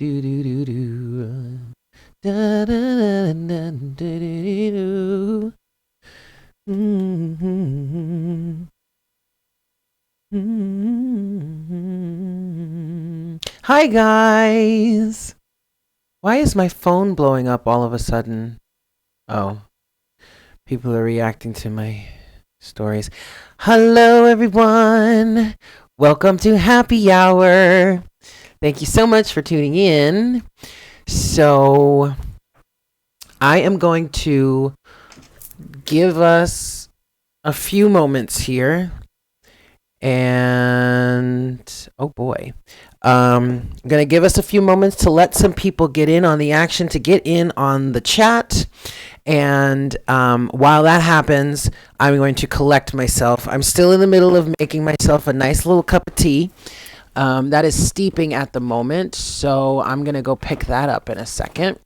do do do do. Da, da, da, da, da, do, do. Mm-hmm. Mm-hmm. Hi guys. Why is my phone blowing up all of a sudden? Oh, people are reacting to my stories. Hello everyone. Welcome to Happy Hour. Thank you so much for tuning in. So, I am going to give us a few moments here. And oh boy, I'm gonna give us a few moments to let some people get in on the action, to get in on the chat. And while that happens, I'm going to collect myself. I'm still in the middle of making myself a nice little cup of tea. That is steeping at the moment, so I'm gonna go pick that up in a second.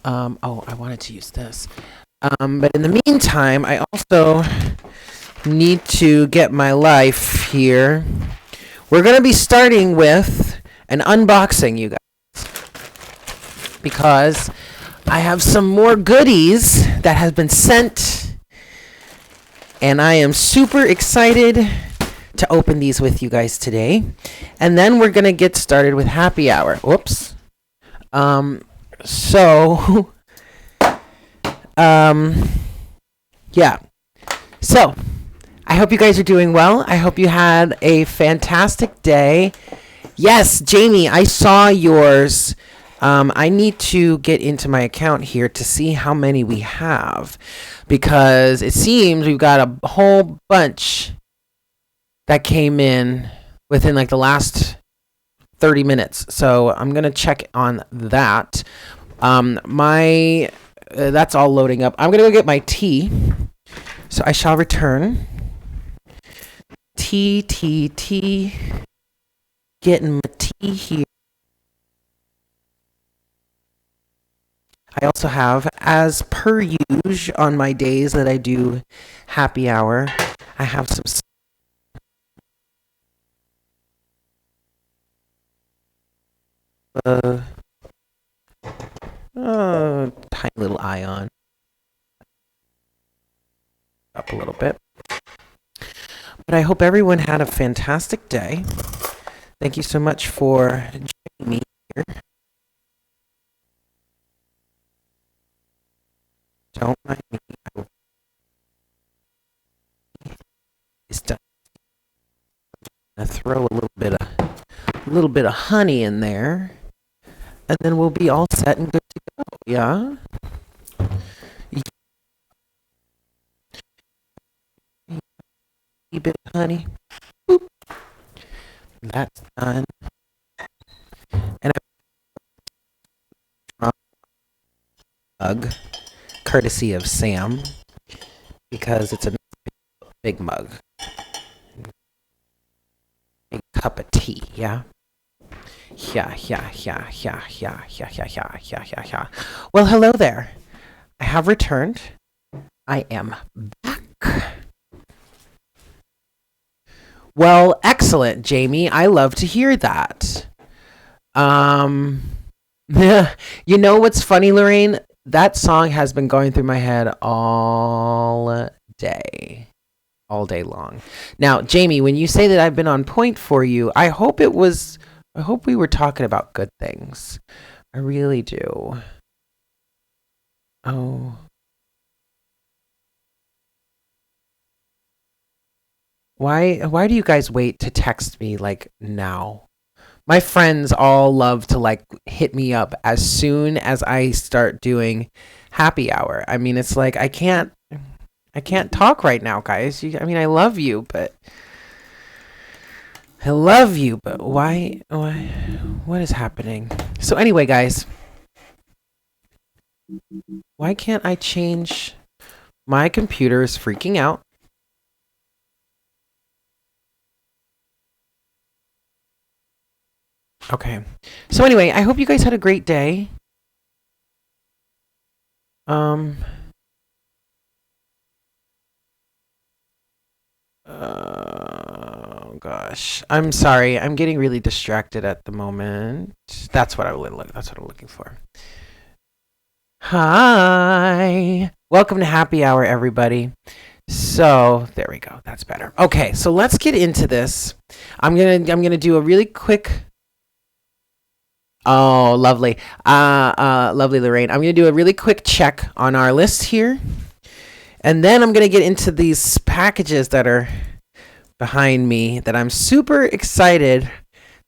Oh, I wanted to use this. But in the meantime, I also need to get my life here. We're going to be starting with an unboxing, you guys, because I have some more goodies that have been sent, and I am super excited to open these with you guys today. And then we're going to get started with happy hour. Whoops. Yeah. So, I hope you guys are doing well. I hope you had a fantastic day. Yes, Jamie, I saw yours. I need to get into my account here to see how many we have, because it seems we've got a whole bunch that came in within like the last 30 minutes. So I'm going to check on that. That's all loading up. I'm going to go get my tea. So I shall return. Tea. Getting my tea here. I also have, as per usual on my days that I do happy hour, I have some tiny little ion. Up a little bit. But I hope everyone had a fantastic day. Thank you so much for joining me here. Don't mind me. It's done. I'm gonna throw a little bit of honey in there, and then we'll be all set and good to go. Yeah. A bit of honey. Boop. That's done. And a mug, courtesy of Sam, because it's a big mug. Big cup of tea, yeah? Yeah. Well, hello there. I have returned. I am back. Well, excellent, Jamie. I love to hear that. You know what's funny, Lorraine? That song has been going through my head all day long. Now, Jamie, when you say that I've been on point for you, I hope we were talking about good things. I really do. Oh. Why do you guys wait to text me like now? My friends all love to like hit me up as soon as I start doing happy hour. I mean, it's like I can't talk right now, guys. I love you, but why what is happening? So anyway, guys, why can't I change? My computer is freaking out. Okay. So anyway, I hope you guys had a great day. gosh. I'm sorry. I'm getting really distracted at the moment. That's what that's what I'm looking for. Hi. Welcome to Happy Hour, everybody. So there we go. That's better. Okay, so let's get into this. I'm gonna do a really quick. Oh, lovely. Lovely Lorraine. I'm gonna do a really quick check on our list here, and then I'm gonna get into these packages that are behind me that I'm super excited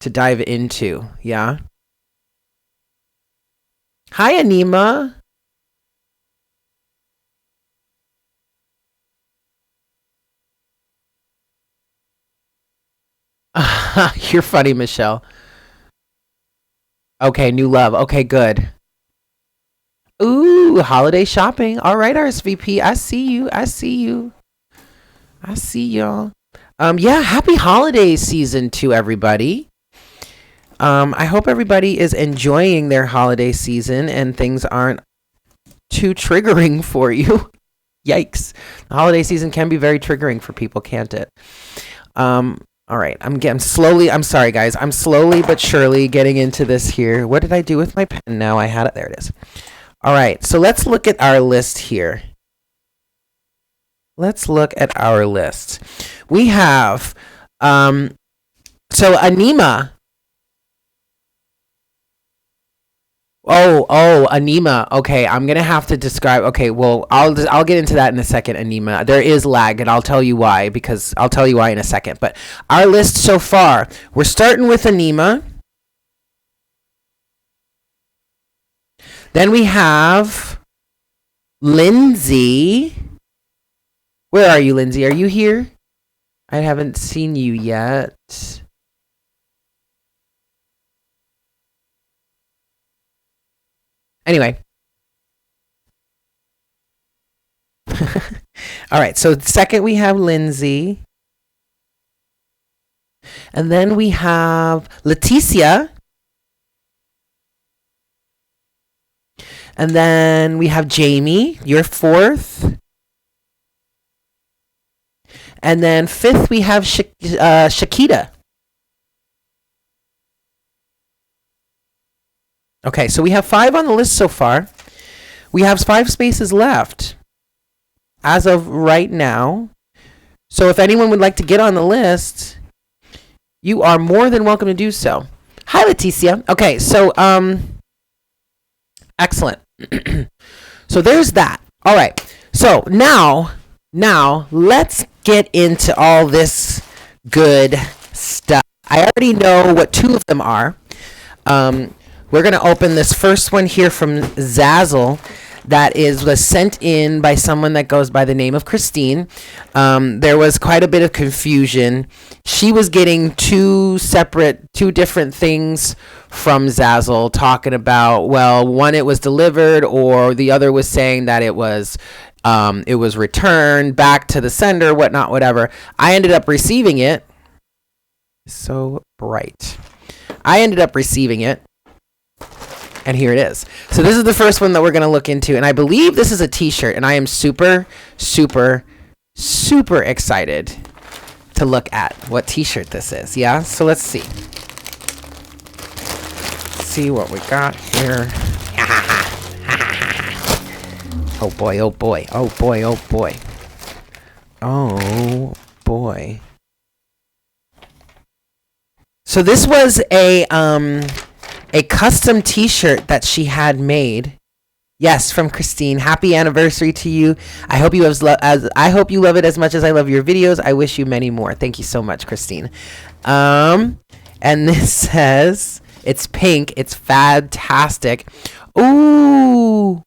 to dive into. Yeah. Hi, Aneema. You're funny, Michelle. Okay, new love. Okay, good. Ooh, holiday shopping. All right, RSVP. I see you. I see you. I see y'all. Yeah, happy holiday season to everybody. I hope everybody is enjoying their holiday season and things aren't too triggering for you. Yikes. The holiday season can be very triggering for people, can't it? All right, I'm sorry guys. I'm slowly but surely getting into this here. What did I do with my pen now? I had it. There it is. All right, so let's look at our list here. Let's look at our list. We have, so Aneema. Oh, Aneema. Okay, I'm gonna have to describe. Okay, well, I'll get into that in a second, Aneema. There is lag, and I'll tell you why, because I'll tell you why in a second. But our list so far, we're starting with Aneema. Then we have Lindsay. Where are you, Lindsay? Are you here? I haven't seen you yet. Anyway. All right, so second we have Lindsay. And then we have Leticia. And then we have Jamie, you're fourth. And then fifth we have Shaquita. Okay, so we have 5 on the list so far. We have 5 spaces left as of right now. So if anyone would like to get on the list, you are more than welcome to do so. Hi, Leticia. Okay, so excellent. So there's that. All right. So now let's get into all this good stuff. I already know what 2 of them are. We're going to open this first one here from Zazzle that was sent in by someone that goes by the name of Christine. There was quite a bit of confusion. She was getting 2 different things from Zazzle, talking about, well, one, it was delivered, or the other was saying that it was returned back to the sender, whatnot, whatever. I ended up receiving it. So bright. I ended up receiving it. And here it is. So this is the first one that we're going to look into. And I believe this is a t-shirt. And I am super, super, super excited to look at what t-shirt this is. Yeah? So let's see. See what we got here. Oh boy, oh boy, oh boy, oh boy. Oh boy. So this was a custom t-shirt that she had made. Yes, from Christine. Happy anniversary to you. I hope you love it as much as I love your videos. I wish you many more. Thank you so much, Christine. And this says, it's pink. It's fantastic. Ooh.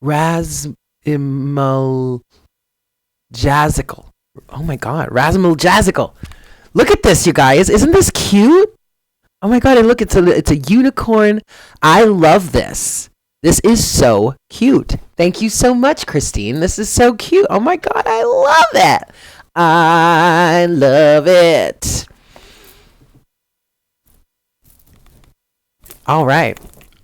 Rasmal Jazzical. Oh my God. Rasmal Jazzical. Look at this, you guys. Isn't this cute? Oh my God. And look, it's a unicorn. I love this. This is so cute. Thank you so much, Christine. This is so cute. Oh my God. I love it. I love it. All right.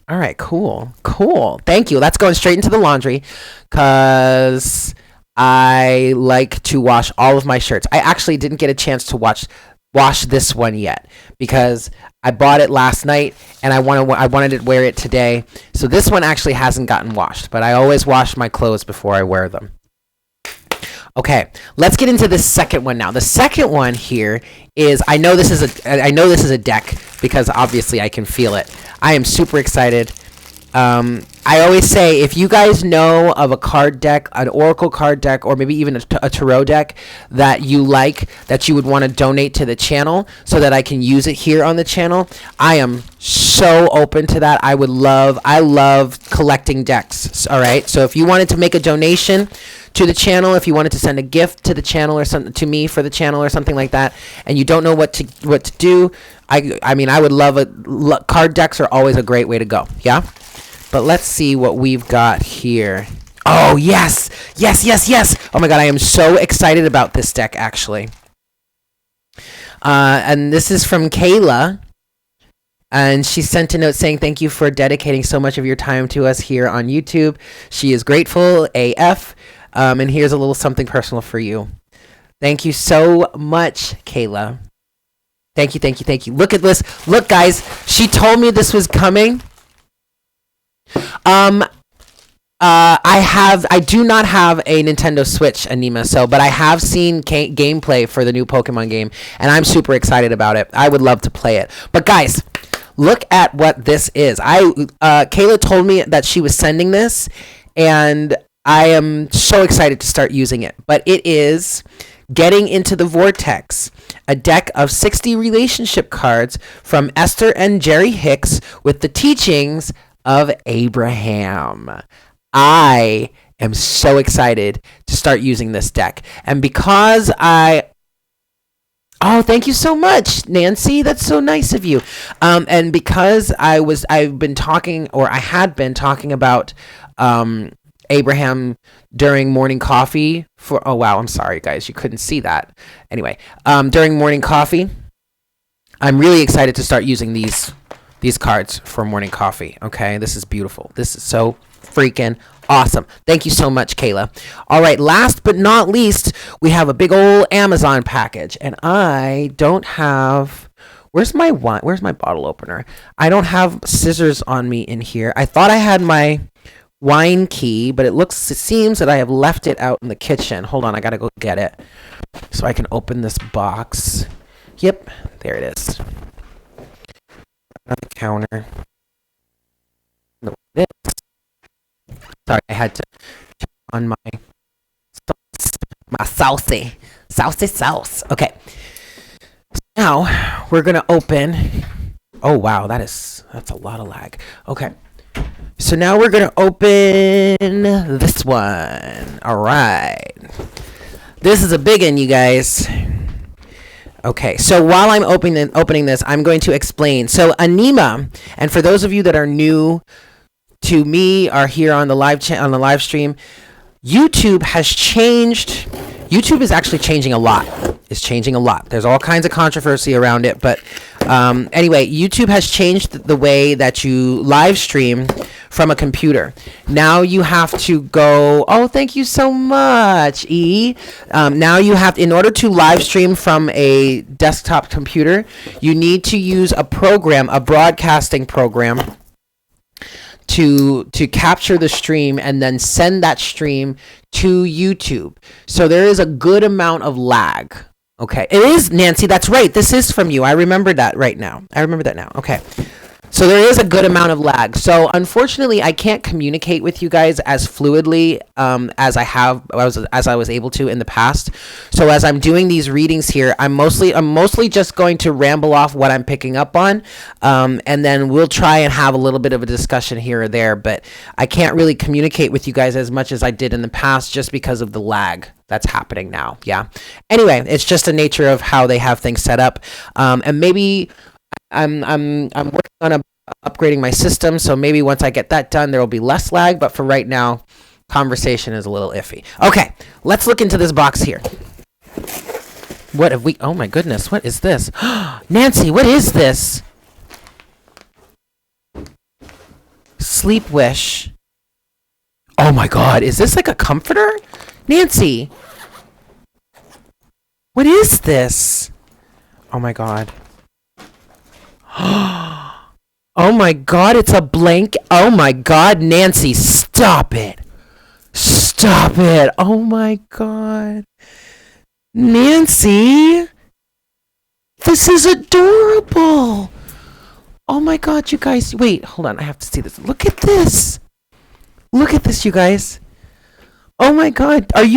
All right. Cool. Cool. Thank you. That's going straight into the laundry because I like to wash all of my shirts. I actually didn't get a chance to wash this one yet because I bought it last night and I wanted to wear it today. So this one actually hasn't gotten washed, but I always wash my clothes before I wear them. Okay, let's get into the second one now. The second one here is I know this is a deck because obviously I can feel it. I am super excited. I always say if you guys know of a card deck, an Oracle card deck, or maybe even a tarot deck that you like, that you would want to donate to the channel so that I can use it here on the channel, I am so open to that. I love collecting decks. All right. So if you wanted to make a donation to the channel, if you wanted to send a gift to the channel or something to me for the channel or something like that, and you don't know what to do, I mean, I would love it. Card decks are always a great way to go. Yeah. But let's see what we've got here. Oh, yes. Yes. Oh, my God. I am so excited about this deck, actually. And this is from Kayla. And she sent a note saying, thank you for dedicating so much of your time to us here on YouTube. She is grateful AF. And here's a little something personal for you. Thank you so much, Kayla. Thank you. Look at this. Look, guys. She told me this was coming. I do not have a Nintendo Switch, Aneema, but I have seen gameplay for the new Pokemon game, and I'm super excited about it. I would love to play it. But guys, look at what this is. Kayla told me that she was sending this, and I am so excited to start using it. But it is Getting Into the Vortex, a deck of 60 relationship cards from Esther and Jerry Hicks with the teachings of Abraham. I am so excited to start using this deck. And because oh, thank you so much, Nancy. That's so nice of you. And because I had been talking about Abraham during morning coffee oh wow, I'm sorry guys, you couldn't see that. Anyway, during morning coffee, I'm really excited to start using these cards for morning coffee. Okay, this is beautiful. This is so freaking awesome. Thank you so much, Kayla. All right, last but not least, we have a big old Amazon package, and I don't have. Where's my bottle opener? I don't have scissors on me in here. I thought I had my wine key, but it seems that I have left it out in the kitchen. Hold on, I gotta go get it so I can open this box. Yep, there it is. On the counter. No, this. Sorry, I had to check on my saucy sauce. Okay. So now we're gonna open. Oh wow, that's a lot of lag. Okay. So now we're gonna open this one. All right. This is a big one, you guys. Okay, so while I'm opening this, I'm going to explain. So Aneema, and for those of you that are new to me, are here on the live stream, YouTube has changed. YouTube is actually changing a lot. It's changing a lot. There's all kinds of controversy around it, but anyway, YouTube has changed the way that you live stream from a computer. Now you have to go. Oh, thank you so much, E. Now you have, in order to live stream from a desktop computer, you need to use a broadcasting program to capture the stream and then send that stream to YouTube. So there is a good amount of lag. Okay, it is, Nancy, that's right. This is from you. I remember that now. Okay. So there is a good amount of lag. So unfortunately, I can't communicate with you guys as fluidly as I was able to in the past. So as I'm doing these readings here, I'm mostly just going to ramble off what I'm picking up on, and then we'll try and have a little bit of a discussion here or there. But I can't really communicate with you guys as much as I did in the past just because of the lag that's happening now. Yeah. Anyway, it's just the nature of how they have things set up, and maybe I'm working on upgrading my system, so maybe once I get that done, there will be less lag. But for right now, conversation is a little iffy. Okay, let's look into this box here. What have we? Oh my goodness, what is this? Nancy, what is this? Sleep Wish. Oh my God, is this like a comforter? Nancy, what is this? Oh my God. Oh my God, it's a blank. Oh my God, Nancy, stop it. Stop it. Oh my God. Nancy, this is adorable. Oh my God, you guys. Wait, hold on. I have to see this. Look at this. Look at this, you guys. Oh my God. Do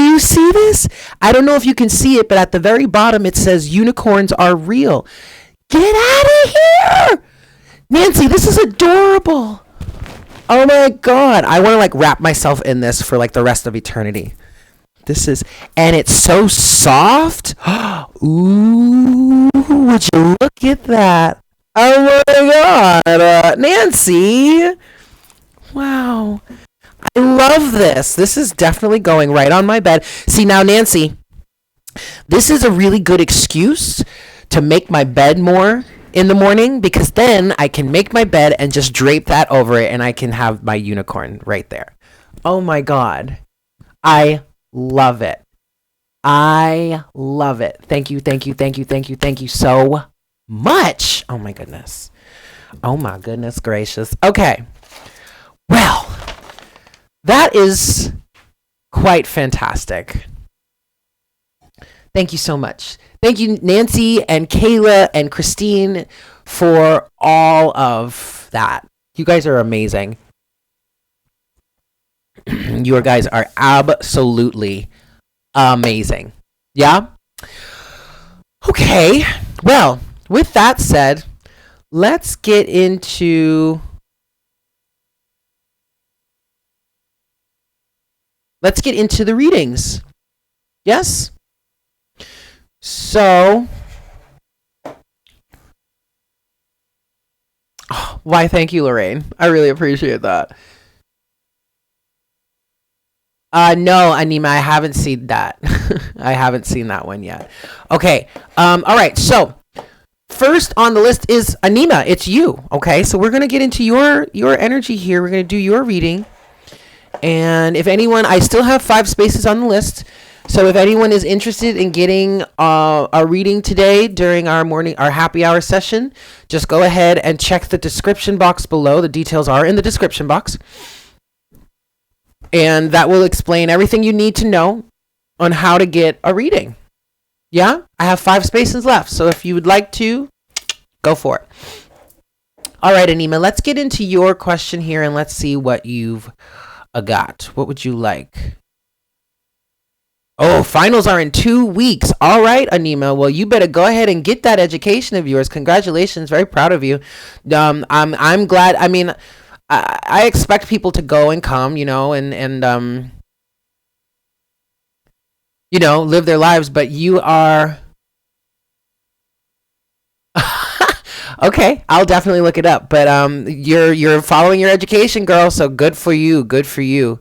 you see this? I don't know if you can see it, but at the very bottom it says unicorns are real. Get out of here. Nancy, this is adorable. Oh my God. I want to like wrap myself in this for like the rest of eternity. And it's so soft. Ooh, would you look at that? Oh my God. Nancy. Wow. I love this. This is definitely going right on my bed. See now, Nancy, this is a really good excuse to make my bed more in the morning, because then I can make my bed and just drape that over it and I can have my unicorn right there. Oh my God. I love it. I love it. Thank you, thank you, thank you, thank you, thank you so much. Oh my goodness. Oh my goodness gracious. Okay. Well, that is quite fantastic. Thank you so much. Thank you, Nancy and Kayla and Christine, for all of that. You guys are amazing. You guys are absolutely amazing. Yeah? Okay. Well, with that said, let's get into the readings. Yes? So, why thank you, Lorraine. I really appreciate that. No, Aneema, I haven't seen that. I haven't seen that one yet. Okay. All right. So, first on the list is Aneema. It's you. Okay. So we're gonna get into your energy here. We're gonna do your reading. And if anyone, I still have 5 spaces on the list. So if anyone is interested in getting a reading today during our happy hour session, just go ahead and check the description box below. The details are in the description box. And that will explain everything you need to know on how to get a reading. Yeah? I have 5 spaces left. So if you would like to, go for it. All right, Aneema, let's get into your question here and let's see what you've got. What would you like? Oh, finals are in 2 weeks. All right, Aneema. Well, you better go ahead and get that education of yours. Congratulations. Very proud of you. I'm glad. I mean, I expect people to go and come, and live their lives, but you are okay. I'll definitely look it up, but you're following your education, girl, so good for you. Good for you.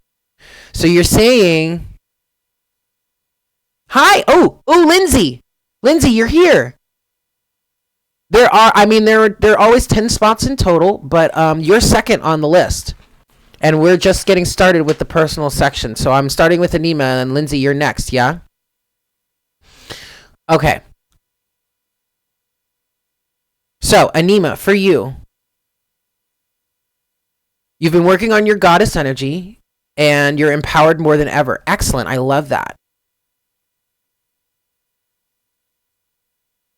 So you're saying hi. Oh, Lindsay. Lindsay, you're here. There are always 10 spots in total, but you're second on the list. And we're just getting started with the personal section. So I'm starting with Aneema, and Lindsay, you're next, yeah? Okay. So, Aneema, for you, you've been working on your goddess energy, and you're empowered more than ever. Excellent. I love that.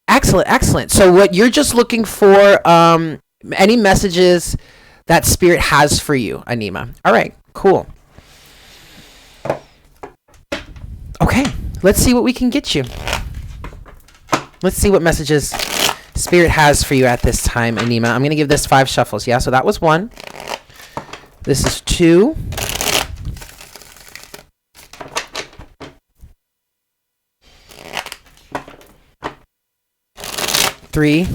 Excellent, excellent. So what you're just looking for, any messages that Spirit has for you, Aneema. All right, cool. Okay, let's see what we can get you. Let's see what messages Spirit has for you at this time, Aneema. I'm going to give this 5 shuffles, yeah? So that was 1. This is 2. 3.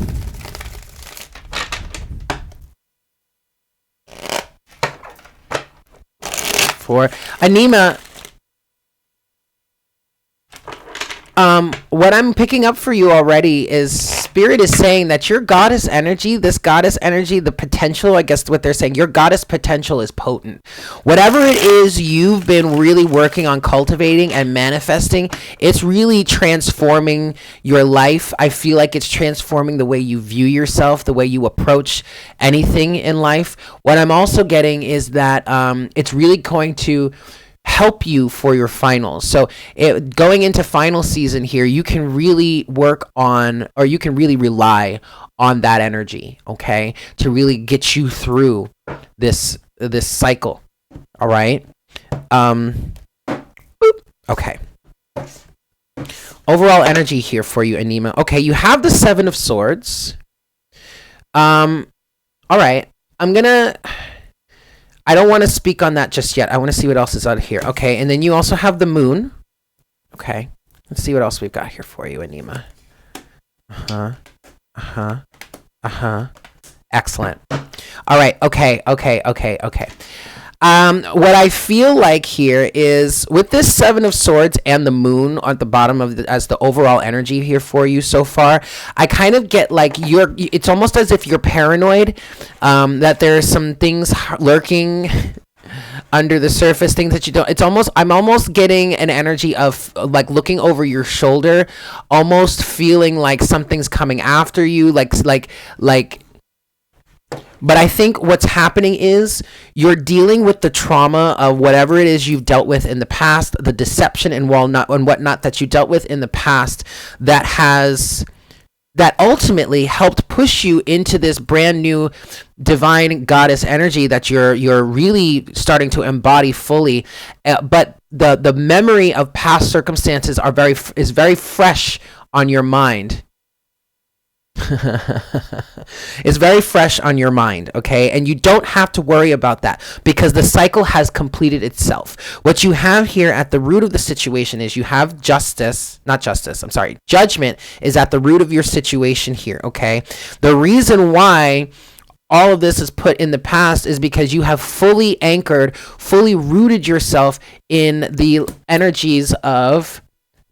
4. Aneema, what I'm picking up for you already is Spirit is saying that your goddess energy, this goddess energy, the potential, I guess what they're saying, your goddess potential is potent. Whatever it is you've been really working on cultivating and manifesting, it's really transforming your life. I feel like it's transforming the way you view yourself, the way you approach anything in life. What I'm also getting is that it's really going to help you for your finals. So going into final season here, you can really work on, or you can really rely on that energy, okay, to really get you through this cycle. All right. Okay. Overall energy here for you, Aneema. Okay, you have the 7 of Swords. All right. I don't want to speak on that just yet. I want to see what else is out here. Okay, and then you also have the Moon. Okay, let's see what else we've got here for you, Aneema. Excellent. All right, okay. What I feel like here is with this 7 of Swords and the Moon at the bottom of as the overall energy here for you so far, I kind of get like it's almost as if you're paranoid, that there are some things lurking under the surface, things that you don't, I'm almost getting an energy of like looking over your shoulder, almost feeling like something's coming after you, but I think what's happening is you're dealing with the trauma of whatever it is you've dealt with in the past, the deception and whatnot that you dealt with in the past that ultimately helped push you into this brand new divine goddess energy that you're really starting to embody fully. But the memory of past circumstances is very fresh on your mind. It's very fresh on your mind, okay? And you don't have to worry about that because the cycle has completed itself. What you have here at the root of the situation is you have judgment is at the root of your situation here, okay? The reason why all of this is put in the past is because you have fully anchored, fully rooted yourself in the energies of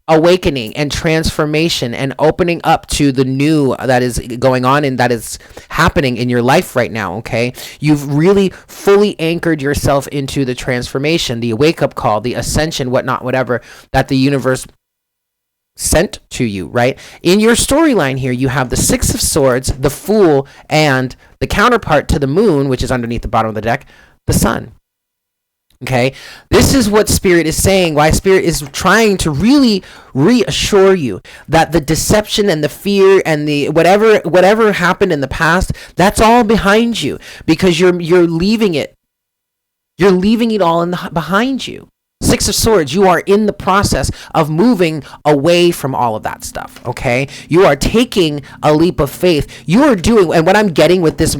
awakening and transformation and opening up to the new that is going on and that is happening in your life right now, okay? You've really fully anchored yourself into the transformation, the wake-up call, the ascension, whatever that the universe sent to you, right? In your storyline here, you have the 6 of Swords, the Fool, and the counterpart to the Moon, which is underneath the bottom of the deck, the Sun. Okay, this is what Spirit is saying, why Spirit is trying to really reassure you that the deception and the fear and the whatever happened in the past, that's all behind you because you're leaving it. You're leaving it all behind you. 6 of Swords, you are in the process of moving away from all of that stuff, okay? You are taking a leap of faith. You are doing, and what I'm getting with this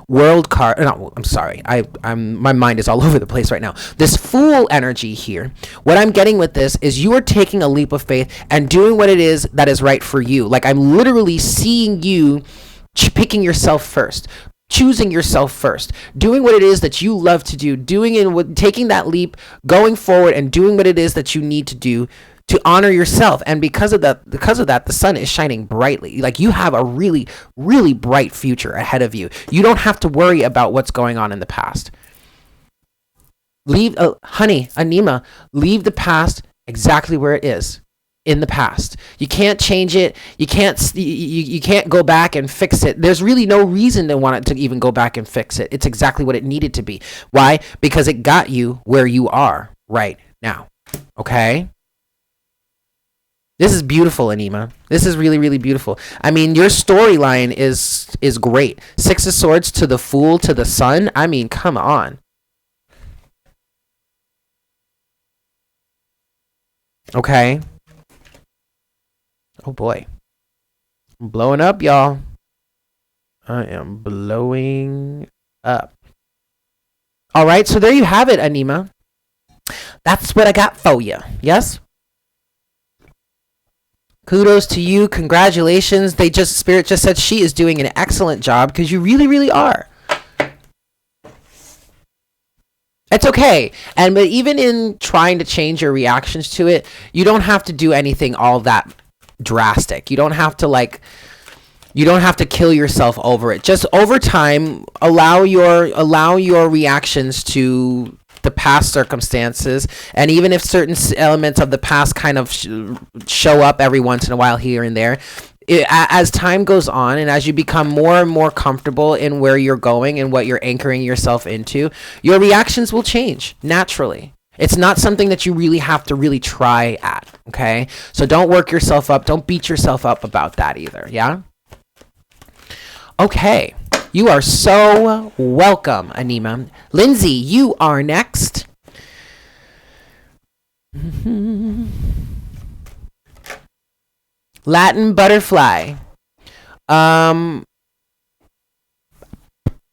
world card, no, I'm sorry, my mind is all over the place right now. This Fool energy here, what I'm getting with this is you are taking a leap of faith and doing what it is that is right for you. Like I'm literally seeing you picking yourself first. Choosing yourself first, doing what it is that you love to do, taking that leap, going forward and doing what it is that you need to do to honor yourself. And because of that, the sun is shining brightly. Like you have a really, really bright future ahead of you. You don't have to worry about what's going on in the past. Honey, Aneema, leave the past exactly where it is. In the past, you can't change it. You can't go back and fix it. There's really no reason to want it to even go back and fix it. It's exactly what it needed to be. Why? Because it got you where you are right now. Okay. This is beautiful, Aneema. This is really, really beautiful. I mean, your storyline is great. 6 of Swords to the Fool to the Sun. I mean, come on. Okay. Oh boy. I'm blowing up, y'all. I am blowing up. All right, so there you have it, Aneema. That's what I got for you. Yes? Kudos to you. Congratulations. Spirit just said she is doing an excellent job because you really, really are. It's okay. But even in trying to change your reactions to it, you don't have to do anything all that drastic. You don't have to kill yourself over it. Just over time, allow your reactions to the past circumstances, and even if certain elements of the past kind of show up every once in a while here and there, as time goes on and as you become more and more comfortable in where you're going and what you're anchoring yourself into, your reactions will change naturally. It's not something that you really have to really try at, okay? So don't work yourself up. Don't beat yourself up about that either, yeah? Okay. You are so welcome, Aneema. Lindsay, you are next. Latin butterfly.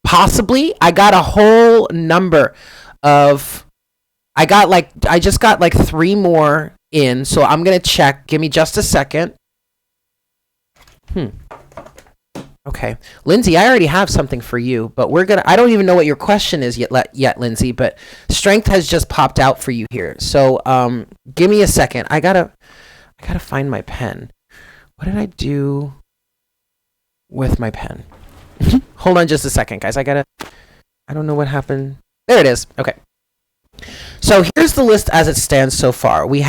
Possibly. I got a whole number of... I just got like 3 more in, so I'm going to check. Give me just a second. Okay. Lindsay, I already have something for you, but I don't even know what your question is yet, Lindsay, but strength has just popped out for you here. So, give me a second. I gotta find my pen. What did I do with my pen? Hold on just a second, guys. I don't know what happened. There it is. Okay. So here's the list as it stands so far. We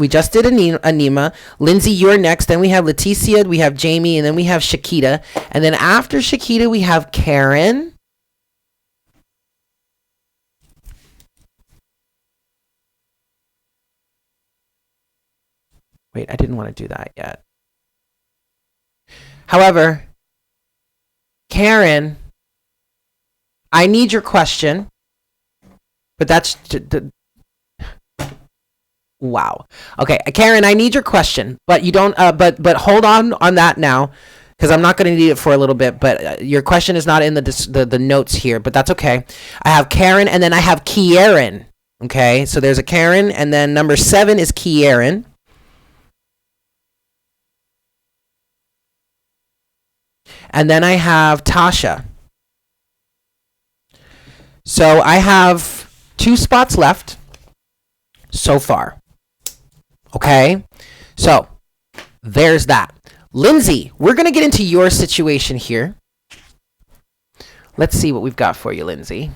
just did Aneema. Lindsay, you're next. Then we have Leticia, we have Jamie, and then we have Shaquita. And then after Shaquita, we have Kieran. Wait, I didn't want to do that yet. However, Kieran, I need your question. But that's... Wow. Okay, Kieran, I need your question, but you don't. But hold on that now, because I'm not going to need it for a little bit. But your question is not in the notes here, but that's okay. I have Kieran, and then I have Kieran. Okay, so there's a Kieran, and then number 7 is Kieran. And then I have Tasha. So I have 2 spots left so far. Okay, so there's that. Lindsay, we're going to get into your situation here. Let's see what we've got for you, Lindsay.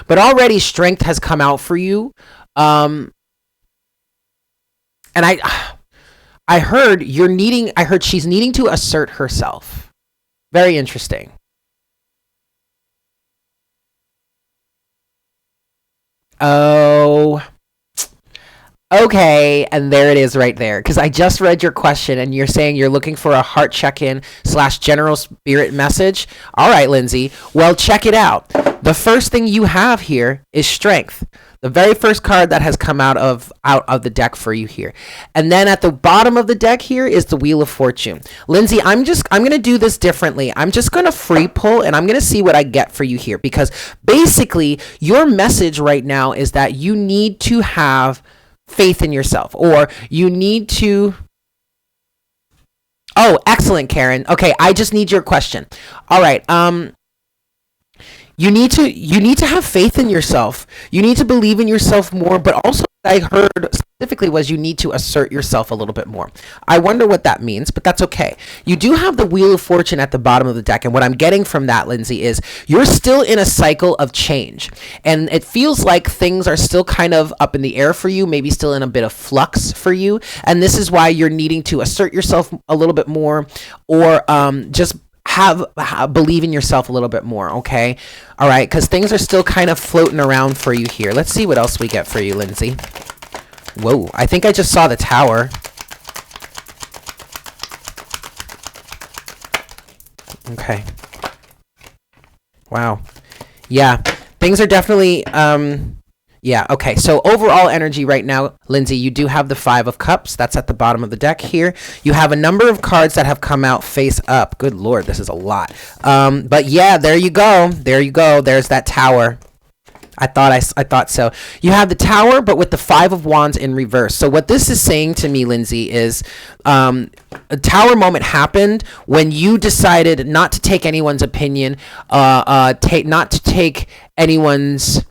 But already strength has come out for you. And I heard she's needing to assert herself. Very interesting. Oh, okay. And there it is right there. Because I just read your question and you're saying you're looking for a heart check-in / general spirit message. All right, Lindsay. Well, check it out. The first thing you have here is strength. The very first card that has come out of the deck for you here. And then at the bottom of the deck here is the Wheel of Fortune. Lindsay, I'm going to do this differently. I'm just going to free pull and I'm going to see what I get for you here. Because basically, your message right now is that you need to have faith in yourself. Or you need to... Oh, excellent, Kieran. Okay, I just need your question. All right, You need to have faith in yourself. You need to believe in yourself more, but also what I heard specifically was you need to assert yourself a little bit more. I wonder what that means, but that's okay. You do have the Wheel of Fortune at the bottom of the deck, and what I'm getting from that, Lindsay, is you're still in a cycle of change, and it feels like things are still kind of up in the air for you, maybe still in a bit of flux for you, and this is why you're needing to assert yourself a little bit more, or just believe in yourself a little bit more, okay? All right, because things are still kind of floating around for you here. Let's see what else we get for you, Lindsay. Whoa, I think I just saw the Tower. Okay. Wow. Yeah, things are definitely... Yeah, okay, so overall energy right now, Lindsay, you do have the 5 of Cups. That's at the bottom of the deck here. You have a number of cards that have come out face up. Good Lord, this is a lot. But yeah, there you go. There you go. There's that Tower. I thought so. You have the Tower, but with the 5 of Wands in reverse. So what this is saying to me, Lindsay, is a Tower moment happened when you decided not to take anyone's opinion, not to take anyone's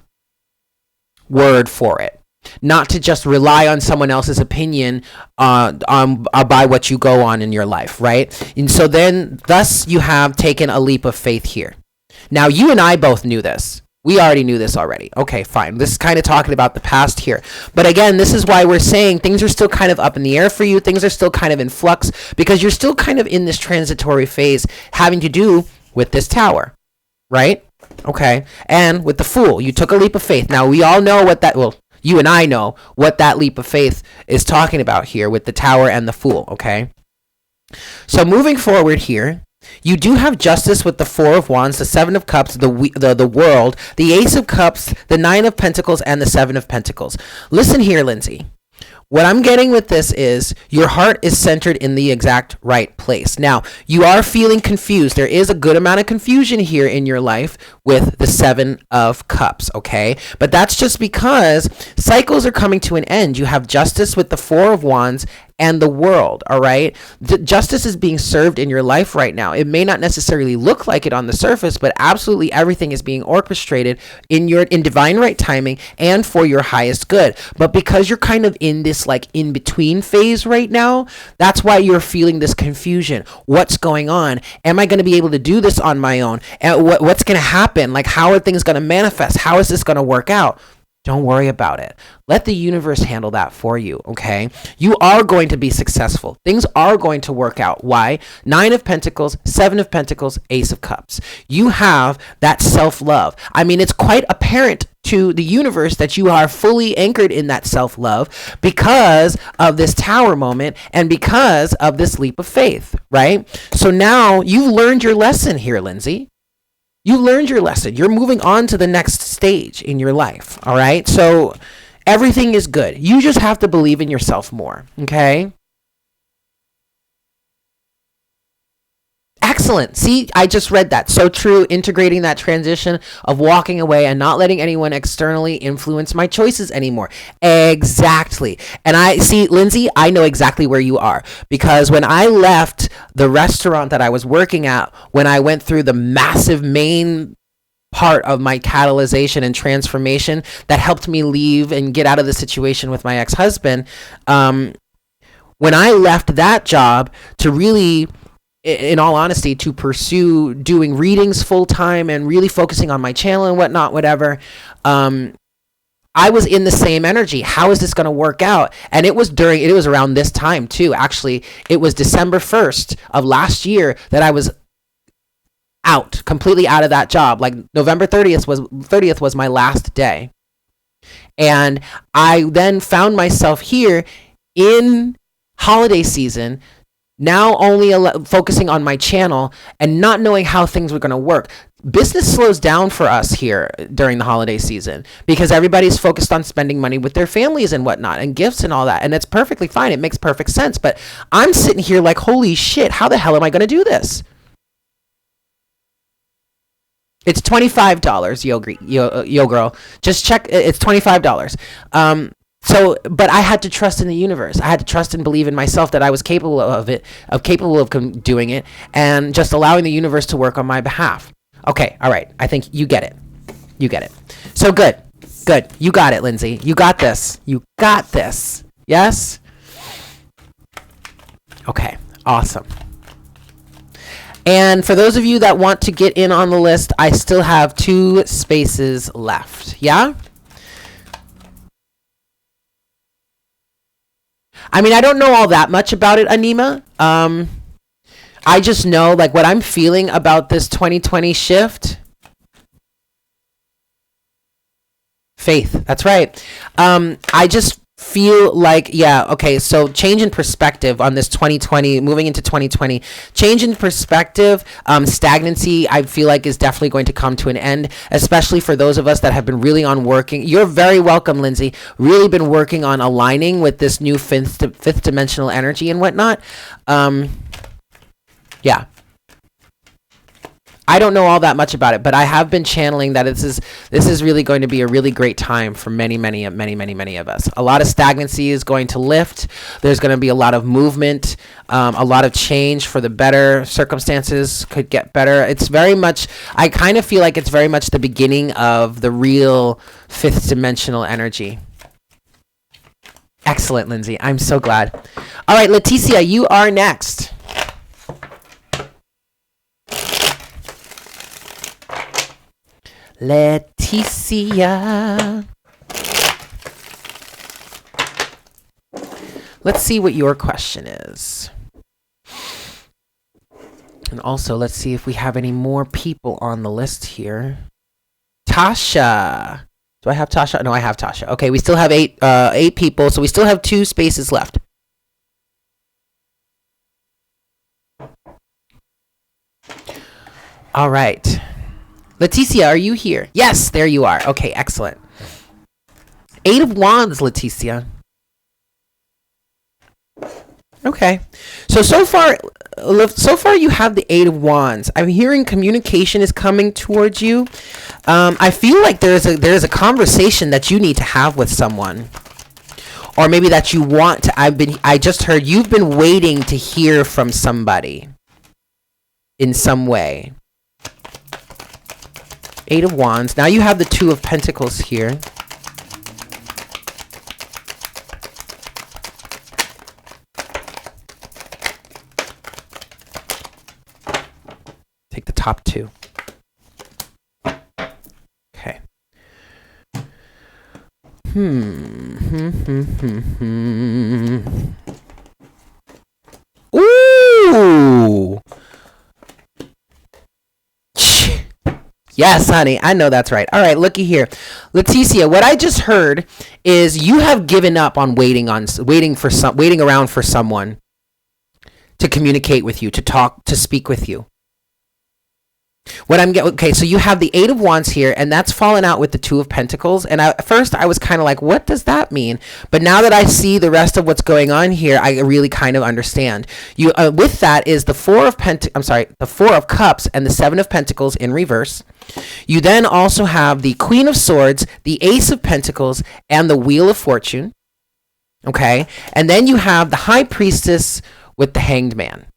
word for it. not to just rely on someone else's opinion by what you go on in your life, right? And so then, thus, you have taken a leap of faith here. Now, you and I both knew this. We already knew this already. Okay, fine. This is kind of talking about the past here. But again, this is why we're saying things are still kind of up in the air for you. Things are still kind of in flux because you're still kind of in this transitory phase having to do with this tower, right? Okay. And with the Fool, you took a leap of faith. Now, we all know what that, well, you and I know what that leap of faith is talking about here with the tower and the Fool, okay? So moving forward here, you do have Justice with the Four of Wands, the Seven of Cups, the World, the Ace of Cups, the Nine of Pentacles, and the Seven of Pentacles. Listen here, Lindsay. What I'm getting with this is your heart is centered in the exact right place. Now, you are feeling confused. There is a good amount of confusion here in your life with the Seven of Cups, okay? But that's just because cycles are coming to an end. You have Justice with the Four of Wands and the World, all right? Justice is being served in your life right now. It may not necessarily look like it on the surface, but absolutely everything is being orchestrated in divine right timing and for your highest good. But because you're kind of in this like in between phase right now, that's why you're feeling this confusion. What's going on? Am I going to be able to do this on my own? And what's going to happen? Like, how are things going to manifest? How is this going to work out? Don't worry about it. Let the universe handle that for you, okay? You are going to be successful. Things are going to work out. Why? Nine of Pentacles, Seven of Pentacles, Ace of Cups. You have that self-love. I mean, it's quite apparent to the universe that you are fully anchored in that self-love because of this tower moment and because of this leap of faith, right? So now you've learned your lesson here, Lindsay. You learned your lesson. You're moving on to the next stage in your life, all right? So everything is good. You just have to believe in yourself more, okay? Excellent. See, I just read that. So true. Integrating that transition of walking away and not letting anyone externally influence my choices anymore. Exactly. And I see, Lindsay, I know exactly where you are because when I left the restaurant that I was working at, when I went through the massive main part of my catalyzation and transformation that helped me leave and get out of the situation with my ex-husband, when I left that job to really, in all honesty, to pursue doing readings full time and really focusing on my channel and whatnot, whatever, I was in the same energy. How is this going to work out? And it was around this time too. Actually, it was December 1st of last year that I was completely out of that job. Like November 30th was my last day. And I then found myself here in holiday season, now only focusing on my channel and not knowing how things were going to work. Business slows down for us here during the holiday season because everybody's focused on spending money with their families and whatnot and gifts and all that. And it's perfectly fine. It makes perfect sense. But I'm sitting here like, holy shit, how the hell am I going to do this? It's $25, yo girl. Just check. It's $25. But I had to trust in the universe. I had to trust and believe in myself that I was capable of doing it, and just allowing the universe to work on my behalf. Okay, all right. I think you get it. You get it. So good. You got it, Lindsay. You got this. Yes? Okay, awesome. And for those of you that want to get in on the list, I still have 2 spaces left. Yeah? I mean, I don't know all that much about it, Aneema. I just know, like, what I'm feeling about this 2020 shift. Faith. That's right. I just feel like, yeah, okay, so change in perspective on this 2020, moving into 2020. Change in perspective, stagnancy, I feel like is definitely going to come to an end, especially for those of us that have been really on working. You're very welcome, Lindsay. Really been working on aligning with this new fifth dimensional energy and whatnot. Yeah. I don't know all that much about it, but I have been channeling that this is really going to be a really great time for many of us. A lot of stagnancy is going to lift. There's going to be a lot of movement, a lot of change for the better. Circumstances could get better. It's very much, I kind of feel like it's very much the beginning of the real fifth dimensional energy. Excellent, Lindsay. I'm so glad. All right, Leticia, you are next. Leticia. Let's see what your question is. And also, let's see if we have any more people on the list here. Tasha. Do I have Tasha? No, I have Tasha. Okay, we still have eight people, so we still have 2 spaces left. All right. Leticia, are you here? Yes, there you are. Okay, excellent. 8 of Wands, Leticia. Okay. So far you have the 8 of Wands. I'm hearing communication is coming towards you. I feel like there's a conversation that you need to have with someone. Or maybe that you want to. I just heard you've been waiting to hear from somebody in some way. 8 of Wands. Now you have the 2 of Pentacles here. Take the top 2. Okay. Ooh. Yes, honey. I know that's right. All right, looky here. Leticia, what I just heard is you have given up on waiting around for someone to communicate with you, to talk, to speak with you. Okay, so you have the 8 of Wands here, and that's fallen out with the 2 of Pentacles. And at first, I was kind of like, what does that mean? But now that I see the rest of what's going on here, I really kind of understand. You with that is the 4 of Cups and the 7 of Pentacles in reverse. You then also have the Queen of Swords, the Ace of Pentacles, and the Wheel of Fortune. Okay, and then you have the High Priestess with the Hanged Man.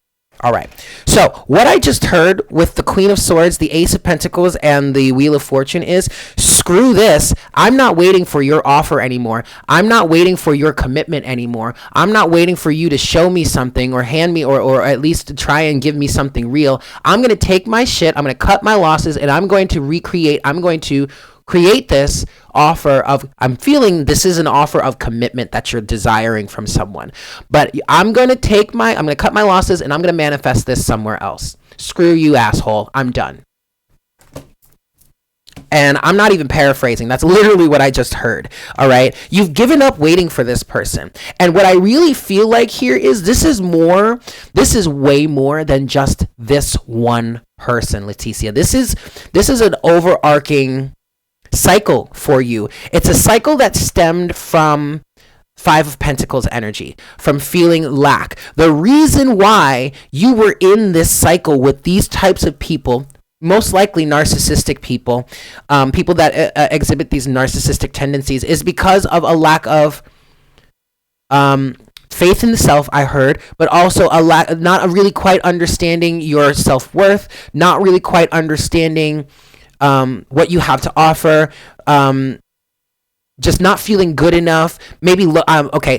All right. So what I just heard with the Queen of Swords, the Ace of Pentacles, and the Wheel of Fortune is, screw this. I'm not waiting for your offer anymore. I'm not waiting for your commitment anymore. I'm not waiting for you to show me something or hand me or at least to try and give me something real. I'm going to take my shit. I'm going to cut my losses, and I'm going to create this offer of, I'm feeling this is an offer of commitment that you're desiring from someone. But I'm going to cut my losses, and I'm going to manifest this somewhere else. Screw you, asshole. I'm done. And I'm not even paraphrasing. That's literally what I just heard. All right. You've given up waiting for this person. And what I really feel like here is this is way more than just this one person, Leticia. This is an overarching cycle for you. It's a cycle that stemmed from 5 of Pentacles energy, from feeling lack. The reason why you were in this cycle with these types of people, most likely narcissistic people, people that exhibit these narcissistic tendencies, is because of a lack of faith in the self, I heard, but also not really quite understanding your self-worth, not really quite understanding what you have to offer, just not feeling good enough. Maybe,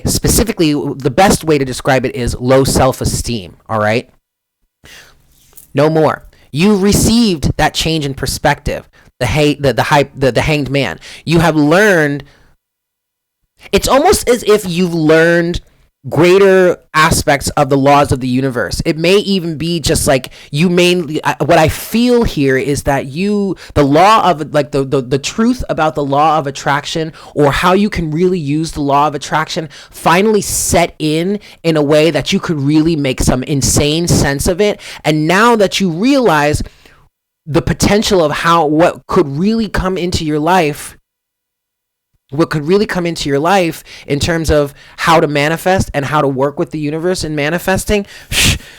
specifically, the best way to describe it is low self-esteem, all right? No more. You received that change in perspective, the Hanged Man. You have learned, it's almost as if you've learned greater aspects of the laws of the universe. It may even be just like you mainly, what I feel here is that the law of, like, the truth about the law of attraction, or how you can really use the law of attraction, finally set in a way that you could really make some insane sense of it. And now that you realize the potential of what could really come into your life, in terms of how to manifest and how to work with the universe in manifesting,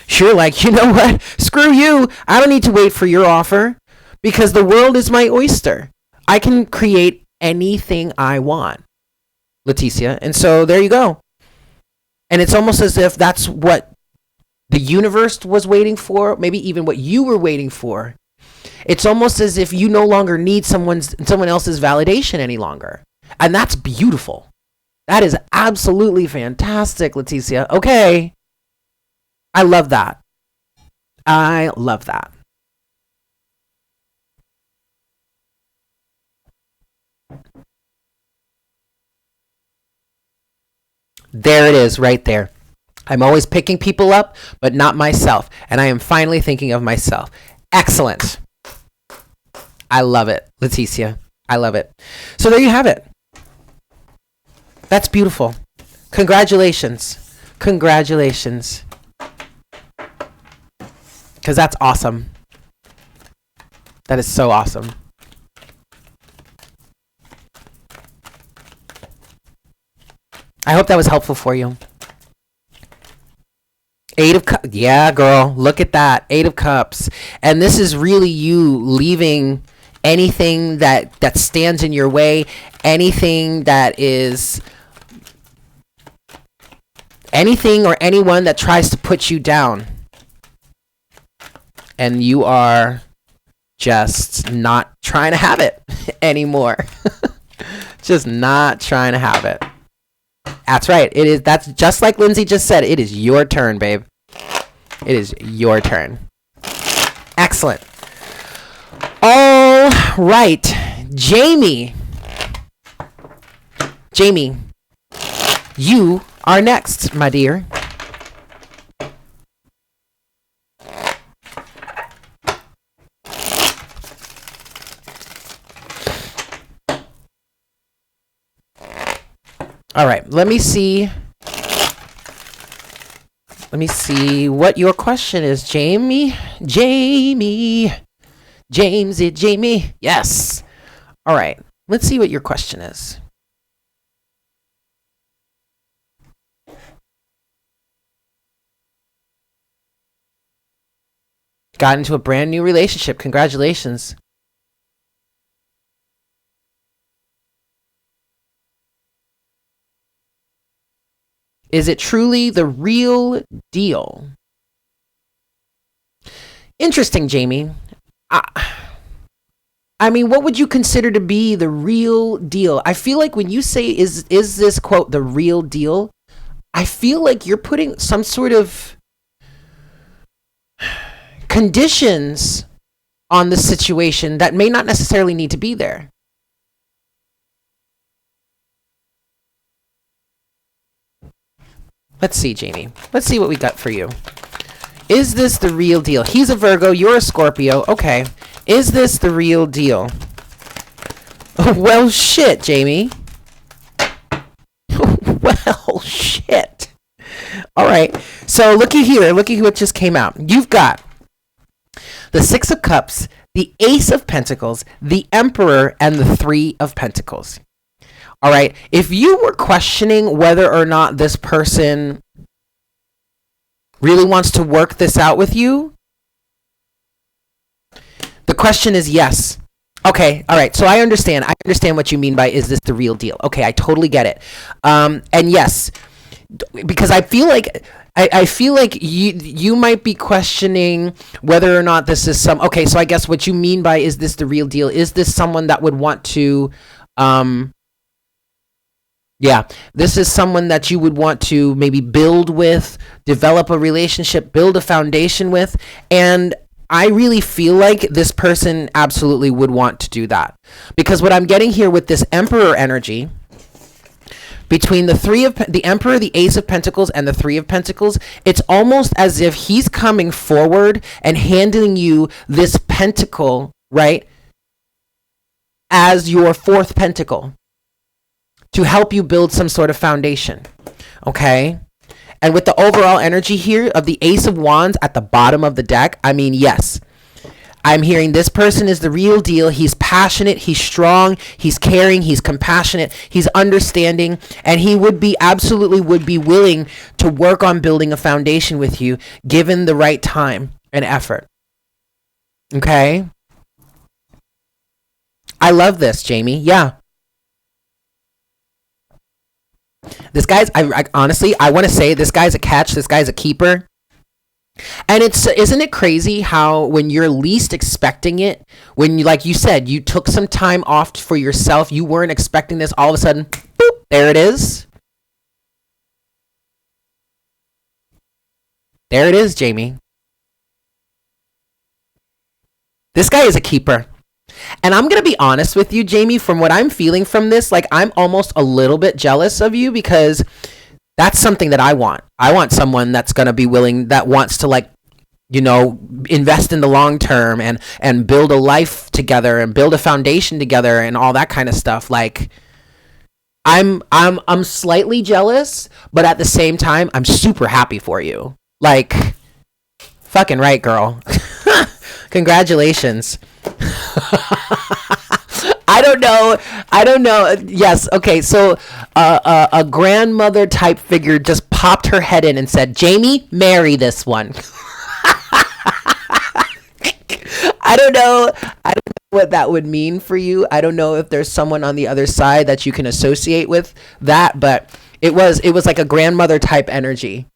you're like, you know what? Screw you. I don't need to wait for your offer, because the world is my oyster. I can create anything I want, Leticia. And so there you go. And it's almost as if that's what the universe was waiting for, maybe even what you were waiting for. It's almost as if you no longer need someone else's validation any longer. And that's beautiful. That is absolutely fantastic, Leticia. Okay. I love that. I love that. There it is right there. I'm always picking people up, but not myself. And I am finally thinking of myself. Excellent. I love it, Leticia. I love it. So there you have it. That's beautiful. Congratulations. Congratulations. Because that's awesome. That is so awesome. I hope that was helpful for you. 8 of Cups. Yeah, girl. Look at that. 8 of Cups. And this is really you leaving anything that stands in your way, anything that is, anything or anyone that tries to put you down. And you are just not trying to have it anymore. Just not trying to have it. That's right. It is. That's just like Lindsay just said. It is your turn, babe. It is your turn. Excellent. All right. Jamie. Jamie, you are next, my dear. All right, let me see what your question is, Jamie. Jamesy, Jamie. Yes. All right, let's see what your question is. Got into a brand new relationship. Congratulations. Is it truly the real deal? Interesting, Jamie. I mean, what would you consider to be the real deal? I feel like when you say, is this, quote, the real deal? I feel like you're putting some sort of conditions on the situation that may not necessarily need to be there. Let's see, Jamie. Let's see what we got for you. Is this the real deal? He's a Virgo. You're a Scorpio. Okay. Is this the real deal? Well, shit, Jamie. Well, shit. All right. So looky here. Looky what just came out. You've got the 6 of Cups, the Ace of Pentacles, the Emperor, and the 3 of Pentacles. All right. If you were questioning whether or not this person really wants to work this out with you, the question is yes. Okay. All right. So I understand. I understand what you mean by, is this the real deal? Okay. I totally get it. And yes, because I feel like you might be questioning whether or not this is okay. So I guess what you mean by, is this the real deal? Is this someone that would want to, yeah, this is someone that you would want to maybe build with, develop a relationship, build a foundation with. And I really feel like this person absolutely would want to do that. Because what I'm getting here with this Emperor energy, between the Emperor, the Ace of Pentacles, and the 3 of Pentacles, it's almost as if he's coming forward and handing you this pentacle, right, as your 4th pentacle, to help you build some sort of foundation, okay? And with the overall energy here of the Ace of Wands at the bottom of the deck, I mean, yes, I'm hearing this person is the real deal. He's passionate, he's strong, he's caring, he's compassionate, he's understanding, and he would be willing to work on building a foundation with you, given the right time and effort, okay? I love this, Jamie. Yeah. This guy's, I honestly, I want to say this guy's a catch. This guy's a keeper. And isn't it crazy how when you're least expecting it, when you, like you said, you took some time off for yourself, you weren't expecting this, all of a sudden, boop, there it is. There it is, Jamie. This guy is a keeper. And I'm going to be honest with you, Jamie, from what I'm feeling from this, like I'm almost a little bit jealous of you because that's something that I want. I want someone that's going to be willing, that wants to like, you know, invest in the long term and build a life together and build a foundation together and all that kind of stuff. Like I'm slightly jealous, but at the same time, I'm super happy for you. Like fucking right, girl. Congratulations. I don't know. Yes. Okay. So a grandmother type figure just popped her head in and said, Jamie, marry this one. I don't know what that would mean for you. I don't know if there's someone on the other side that you can associate with that, but it was like a grandmother type energy.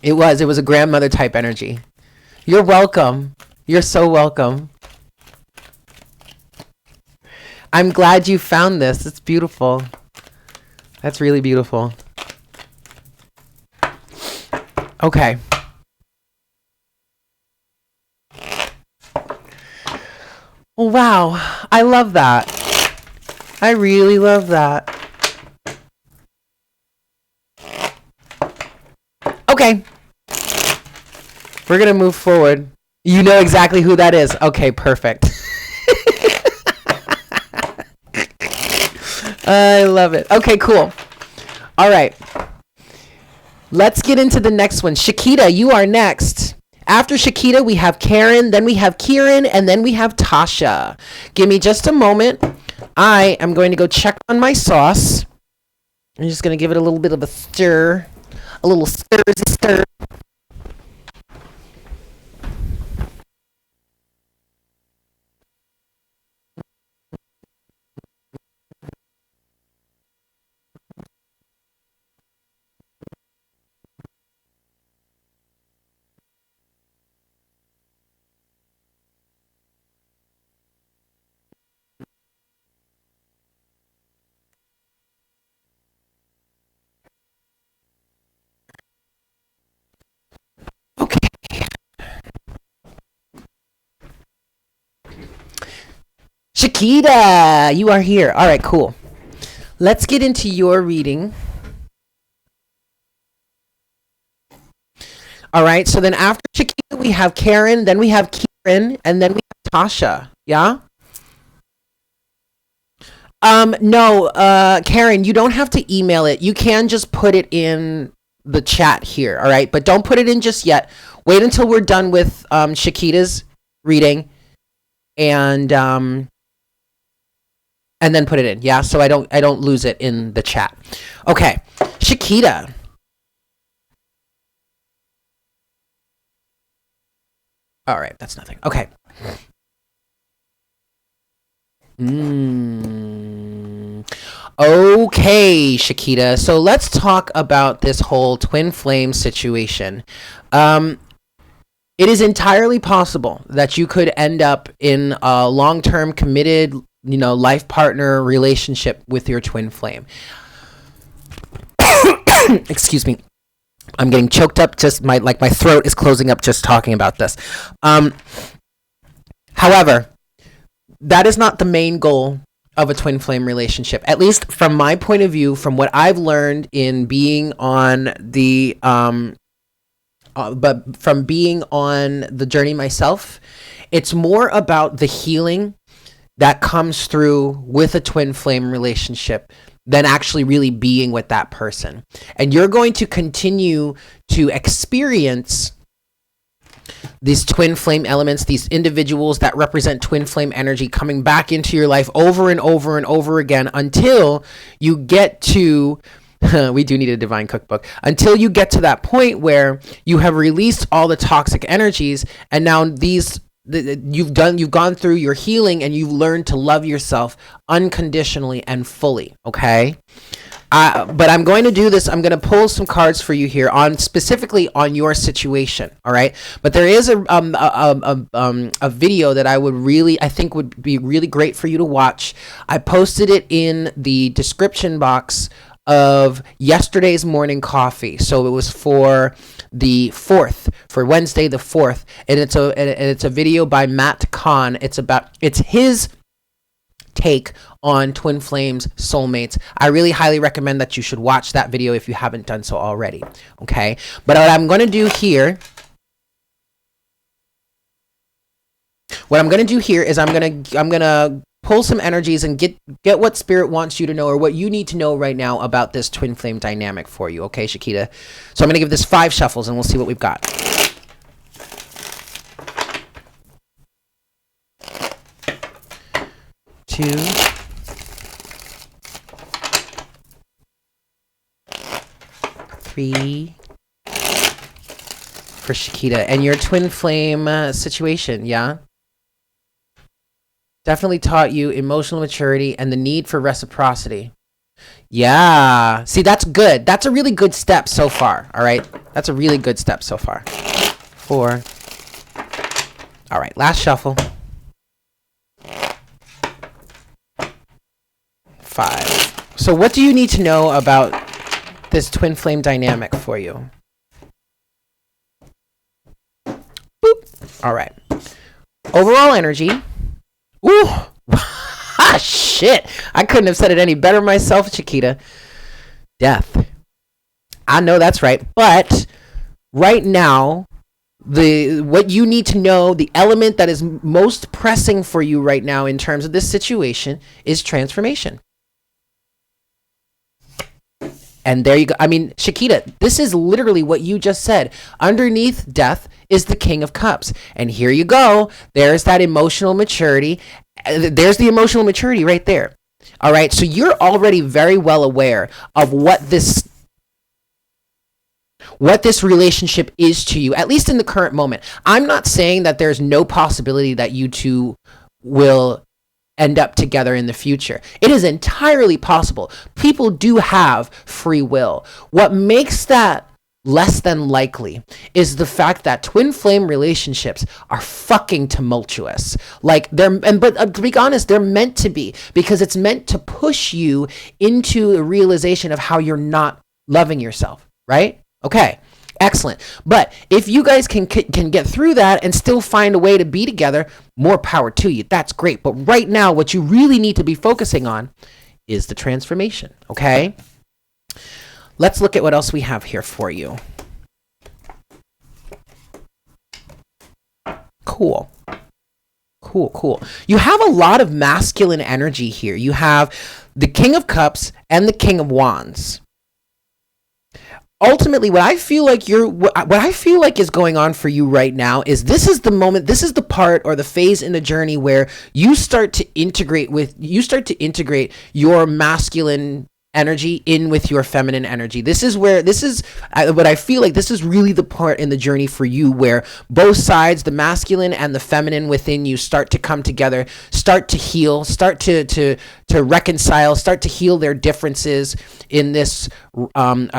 It was a grandmother type energy. You're welcome. You're so welcome. I'm glad you found this. It's beautiful. That's really beautiful. Okay. Oh, wow. I love that. I really love that. Okay. We're going to move forward. You know exactly who that is. Okay, perfect. I love it. Okay, cool. All right. Let's get into the next one. Shaquita, you are next. After Shaquita, we have Karen, then we have Kieran, and then we have Tasha. Give me just a moment. I am going to go check on my sauce. I'm just going to give it a little bit of a stir. A little stir. Okay. Shaquita, you are here. All right, cool. Let's get into your reading. All right, so then after Shaquita, we have Karen, then we have Kieran, and then we have Tasha. Yeah? No, Karen, you don't have to email it. You can just put it in the chat here, all right? But don't put it in just yet. Wait until we're done with Shaquita's reading and then put it in. Yeah, so I don't lose it in the chat. Okay. Shaquita. All right, that's nothing. Okay. Okay, Shaquita. So let's talk about this whole twin flame situation. It is entirely possible that you could end up in a long-term committed, life partner relationship with your twin flame. Excuse me. I'm getting choked up. Just my throat is closing up just talking about this. However, that is not the main goal of a twin flame relationship. At least from my point of view, from what I've learned in being on the but from being on the journey myself, it's more about the healing that comes through with a twin flame relationship than actually really being with that person. And you're going to continue to experience these twin flame elements, these individuals that represent twin flame energy coming back into your life over and over and over again until you get to we do need a divine cookbook, until you get to that point where you have released all the toxic energies, and now you've gone through your healing and you've learned to love yourself unconditionally and fully. Okay. But I'm going to do this. I'm going to pull some cards for you here specifically on your situation. All right. But there is a video that I think would be really great for you to watch. I posted it in the description box of yesterday's morning coffee. So it was for the 4th, for Wednesday the 4th, and it's a video by Matt Kahn. It's his take on twin flames, soulmates. I really highly recommend that you should watch that video if you haven't done so already. Okay, but what I'm going to do here is I'm gonna pull some energies and get what spirit wants you to know, or what you need to know right now about this twin flame dynamic for you. Okay, Shaquita. So I'm gonna give this 5 shuffles and we'll see what we've got. Two, 3 for Shaquita and your twin flame situation. Yeah, definitely taught you emotional maturity and the need for reciprocity. Yeah, see, that's good. That's a really good step so far. All right, that's a really good step so far. 4. All right, last shuffle. 5. So what do you need to know about this twin flame dynamic for you? Boop. All right. Overall energy. Ooh. Ah, shit. I couldn't have said it any better myself, Shaquita. Death. I know that's right. But right now, what you need to know, the element that is most pressing for you right now in terms of this situation is transformation. And there you go. I mean, Shaquita, this is literally what you just said. Underneath death is the King of Cups. And here you go. There's that emotional maturity. There's the emotional maturity right there. All right. So you're already very well aware of what this relationship is to you, at least in the current moment. I'm not saying that there's no possibility that you two will end up together in the future. It is entirely possible. People do have free will. What makes that less than likely is the fact that twin flame relationships are fucking tumultuous. But to be honest, they're meant to be, because it's meant to push you into a realization of how you're not loving yourself, right? Okay. Excellent. But if you guys can get through that and still find a way to be together, more power to you. That's great. But right now, what you really need to be focusing on is the transformation. Okay? Let's look at what else we have here for you. Cool. You have a lot of masculine energy here. You have the King of Cups and the King of Wands. Ultimately, what I feel like is going on for you right now is this is the moment, this is the part or the phase in the journey where you start to integrate your masculine energy in with your feminine energy. This is what I feel like this is really the part in the journey for you where both sides, the masculine and the feminine within you, start to come together, start to heal, start to reconcile, start to heal their differences in this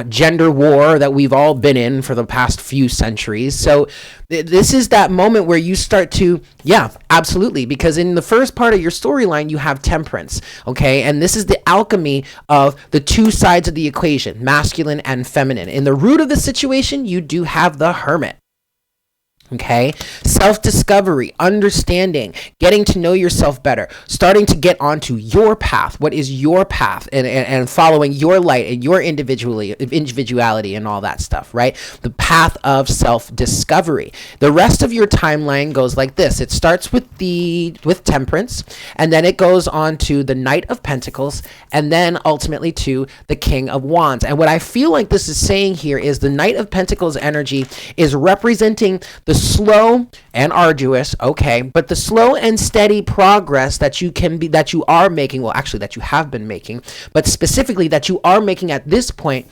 gender war that we've all been in for the past few centuries. So this is that moment where you start to, yeah, absolutely, because in the first part of your storyline, you have temperance, okay? And this is the alchemy of the two sides of the equation, masculine and feminine. In the root of the situation, you do have the hermit. Okay, self-discovery, understanding, getting to know yourself better, starting to get onto your path. What is your path, and following your light and your individuality and all that stuff, right? The path of self-discovery. The rest of your timeline goes like this. It starts with temperance, and then it goes on to the Knight of Pentacles, and then ultimately to the King of Wands. And what I feel like this is saying here is the Knight of Pentacles energy is representing the slow and arduous, okay, but the slow and steady progress that you are making, well, actually that you have been making, but specifically that you are making at this point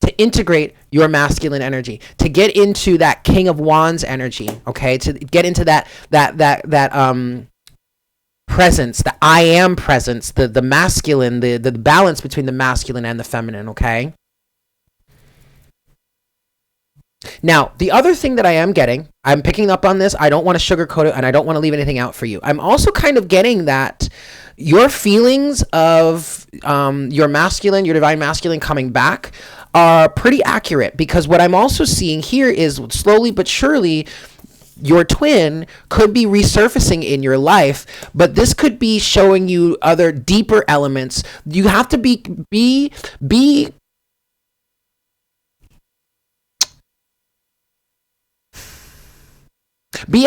to integrate your masculine energy, to get into that King of Wands energy, okay, to get into that presence, the I am presence, the masculine, the balance between the masculine and the feminine, okay? Now, the other thing that I am getting, I'm picking up on this. I don't want to sugarcoat it and I don't want to leave anything out for you. I'm also kind of getting that your feelings of your masculine, your divine masculine coming back are pretty accurate, because what I'm also seeing here is slowly but surely your twin could be resurfacing in your life, but this could be showing you other deeper elements. You have to be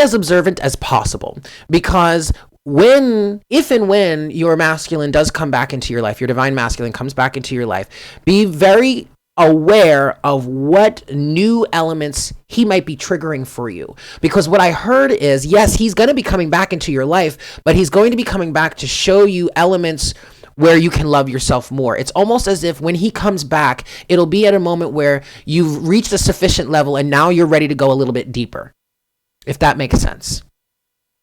as observant as possible, because if and when your masculine does come back into your life, your divine masculine comes back into your life, be very aware of what new elements he might be triggering for you. Because what I heard is, yes, he's going to be coming back into your life, but he's going to be coming back to show you elements where you can love yourself more. It's almost as if when he comes back, it'll be at a moment where you've reached a sufficient level and now you're ready to go a little bit deeper, if that makes sense.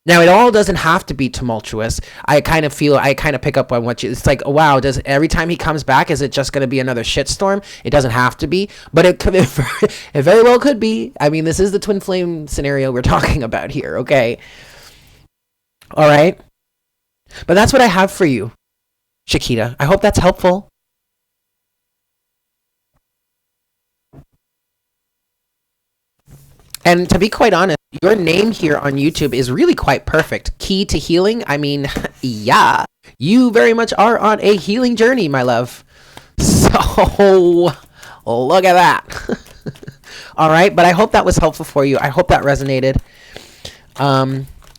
Now, it all doesn't have to be tumultuous. I kind of pick up on it's like, oh, wow, every time he comes back, is it just going to be another shitstorm? It doesn't have to be, but it very well could be. I mean, this is the twin flame scenario we're talking about here, okay? All right? But that's what I have for you, Shaquita. I hope that's helpful. And to be quite honest, your name here on YouTube is really quite perfect. Key to healing. I mean, yeah, you very much are on a healing journey, my love. So look at that. All right. But I hope that was helpful for you. I hope that resonated.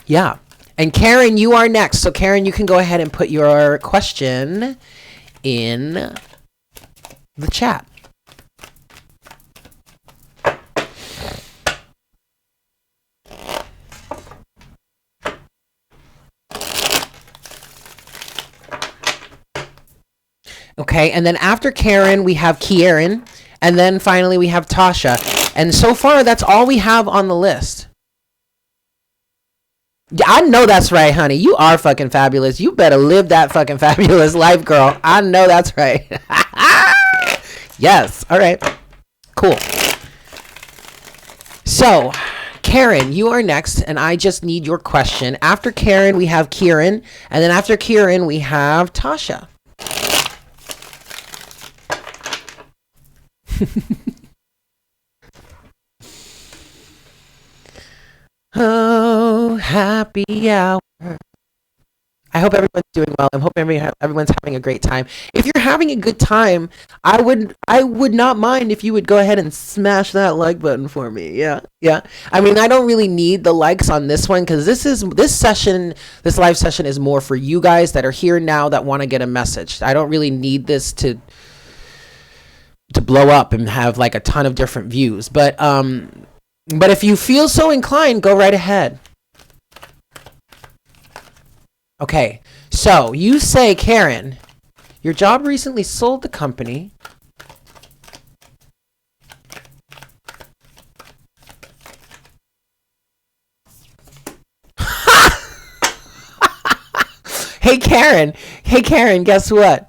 Yeah. And Karen, you are next. So Karen, you can go ahead and put your question in the chat. Okay, and then after Karen, we have Kieran, and then finally we have Tasha. And so far, that's all we have on the list. Yeah, I know that's right, honey. You are fucking fabulous. You better live that fucking fabulous life, girl. I know that's right. Yes, all right. Cool. So, Karen, you are next, and I just need your question. After Karen, we have Kieran, and then after Kieran, we have Tasha. Oh, happy hour. I hope everyone's doing well. I hope everyone's having a great time. If you're having a good time, I would not mind if you would go ahead and smash that like button for me. Yeah. I mean, I don't really need the likes on this one, because this live session is more for you guys that are here now that want to get a message. I don't really need this to blow up and have like a ton of different views. But if you feel so inclined, go right ahead. Okay, so you say, Karen, your job recently sold the company. Hey, Karen, guess what?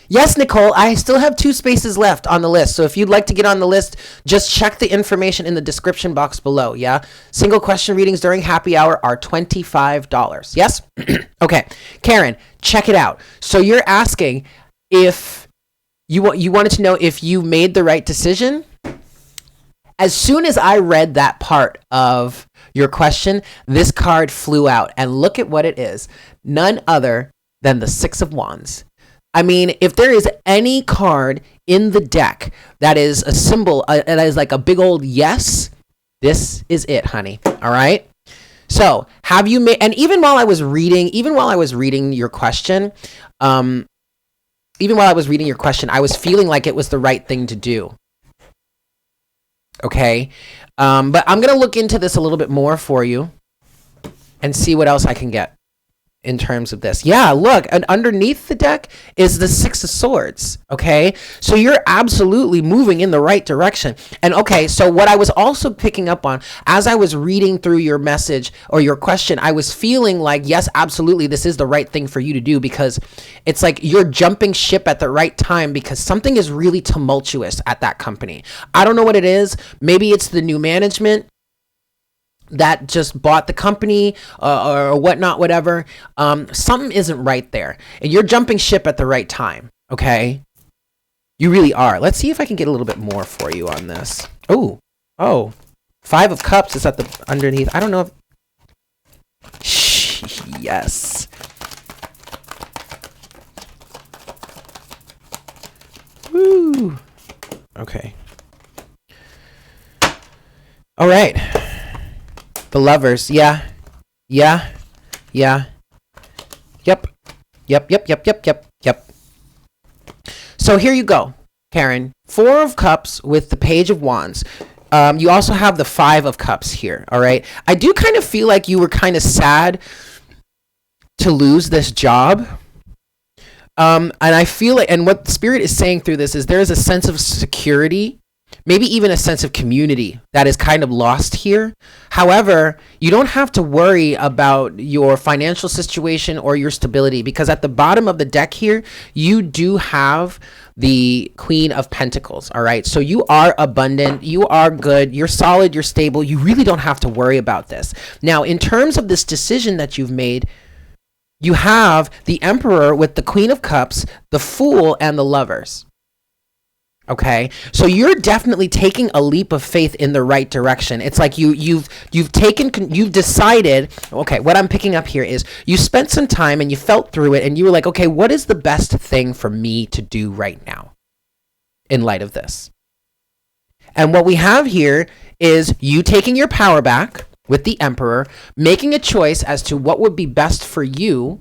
Yes, Nicole, I still have 2 spaces left on the list. So if you'd like to get on the list, just check the information in the description box below, yeah? Single question readings during happy hour are $25. Yes? Okay. Karen, check it out. So you're asking if you wanted to know if you made the right decision? As soon as I read that part of your question, this card flew out. And look at what it is. None other than the 6 of Wands. I mean, if there is any card in the deck that is a symbol, that is like a big old yes, this is it, honey. All right. So have you made, and even while I was reading your question, I was feeling like it was the right thing to do. Okay. But I'm going to look into this a little bit more for you and see what else I can get. in terms of this. Yeah, look, and underneath the deck is the Six of Swords, okay? So you're absolutely moving in the right direction. And okay, so what I was also picking up on as I was reading through your message or your question, I was feeling like, yes, absolutely, this is the right thing for you to do, because it's like you're jumping ship at the right time because something is really tumultuous at that company. I don't know what it is. Maybe it's the new management that just bought the company or whatnot, whatever. Something isn't right there. And you're jumping ship at the right time, okay? You really are. Let's see if I can get a little bit more for you on this. Oh, Five of Cups is at the underneath. I don't know if... Yes. Woo. Okay. All right. The Lovers. Yeah. Yep. So here you go, Karen. Four of Cups with the Page of Wands. You also have the Five of Cups here. All right. I do kind of feel like you were kind of sad to lose this job. And I feel like, and what Spirit is saying through this is there is a sense of security, maybe even a sense of community that is kind of lost here. However, you don't have to worry about your financial situation or your stability, because at the bottom of the deck here, you do have the Queen of Pentacles. All right. So you are abundant. You are good. You're solid. You're stable. You really don't have to worry about this. Now, in terms of this decision that you've made, you have the Emperor with the Queen of Cups, the Fool, and the Lovers. Okay, so you're definitely taking a leap of faith in the right direction. It's like you've decided. Okay, what I'm picking up here is you spent some time and you felt through it, and you were like, okay, what is the best thing for me to do right now in light of this? And what we have here is you taking your power back with the Emperor, making a choice as to what would be best for you,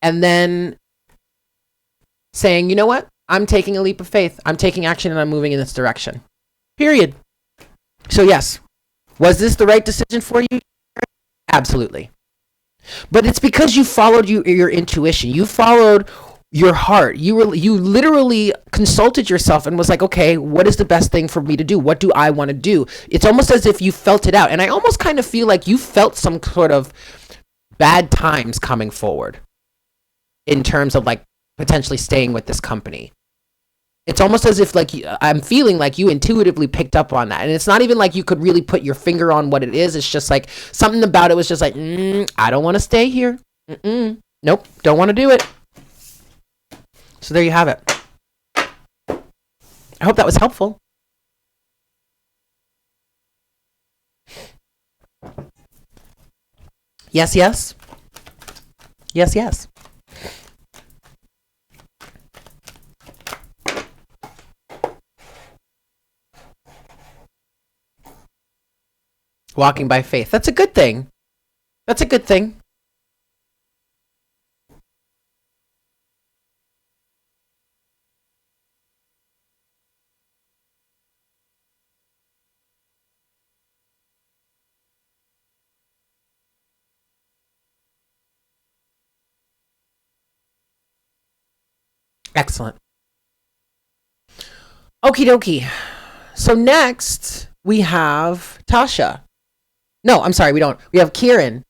and then saying, you know what? I'm taking a leap of faith. I'm taking action and I'm moving in this direction. Period. So yes, was this the right decision for you? Absolutely. But it's because you followed your intuition. You followed your heart. You literally consulted yourself and was like, okay, what is the best thing for me to do? What do I want to do? It's almost as if you felt it out. And I almost kind of feel like you felt some sort of bad times coming forward in terms of like potentially staying with this company. It's almost as if like I'm feeling like you intuitively picked up on that. And it's not even like you could really put your finger on what it is. It's just like something about it was just like, I don't want to stay here. Nope, don't want to do it. So there you have it. I hope that was helpful. Yes, yes. Yes, yes. Walking by faith. That's a good thing. That's a good thing. Excellent. Okie dokie. So next we have Tasha. No, I'm sorry, we don't. We have Kieran.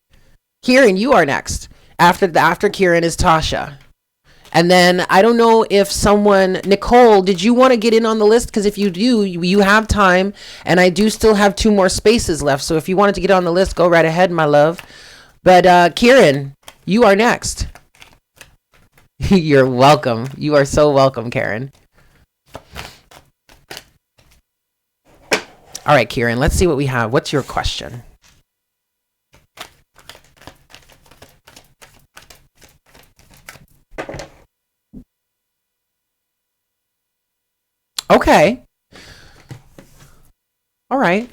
Kieran, you are next. After Kieran is Tasha. And then I don't know if someone, Nicole, did you want to get in on the list? Because if you do, you have time, and I do still have 2 more spaces left. So if you wanted to get on the list, go right ahead, my love. But Kieran, you are next. You're welcome. You are so welcome, Karen. All right, Kieran, let's see what we have. What's your question? Okay. All right.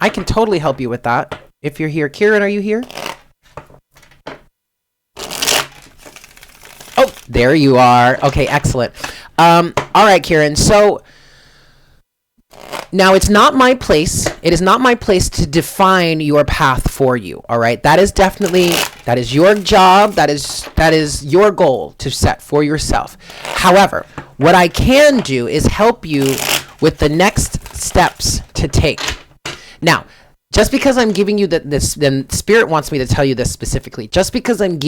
I can totally help you with that. If you're here. Kieran, are you here? Oh, there you are. Okay, excellent. All right, Kieran. So now it's not my place. It is not my place to define your path for you. All right. That is definitely That is your job. That is your goal to set for yourself. However, what I can do is help you with the next steps to take. Now, just because I'm giving you this, then Spirit wants me to tell you this specifically. Just because I'm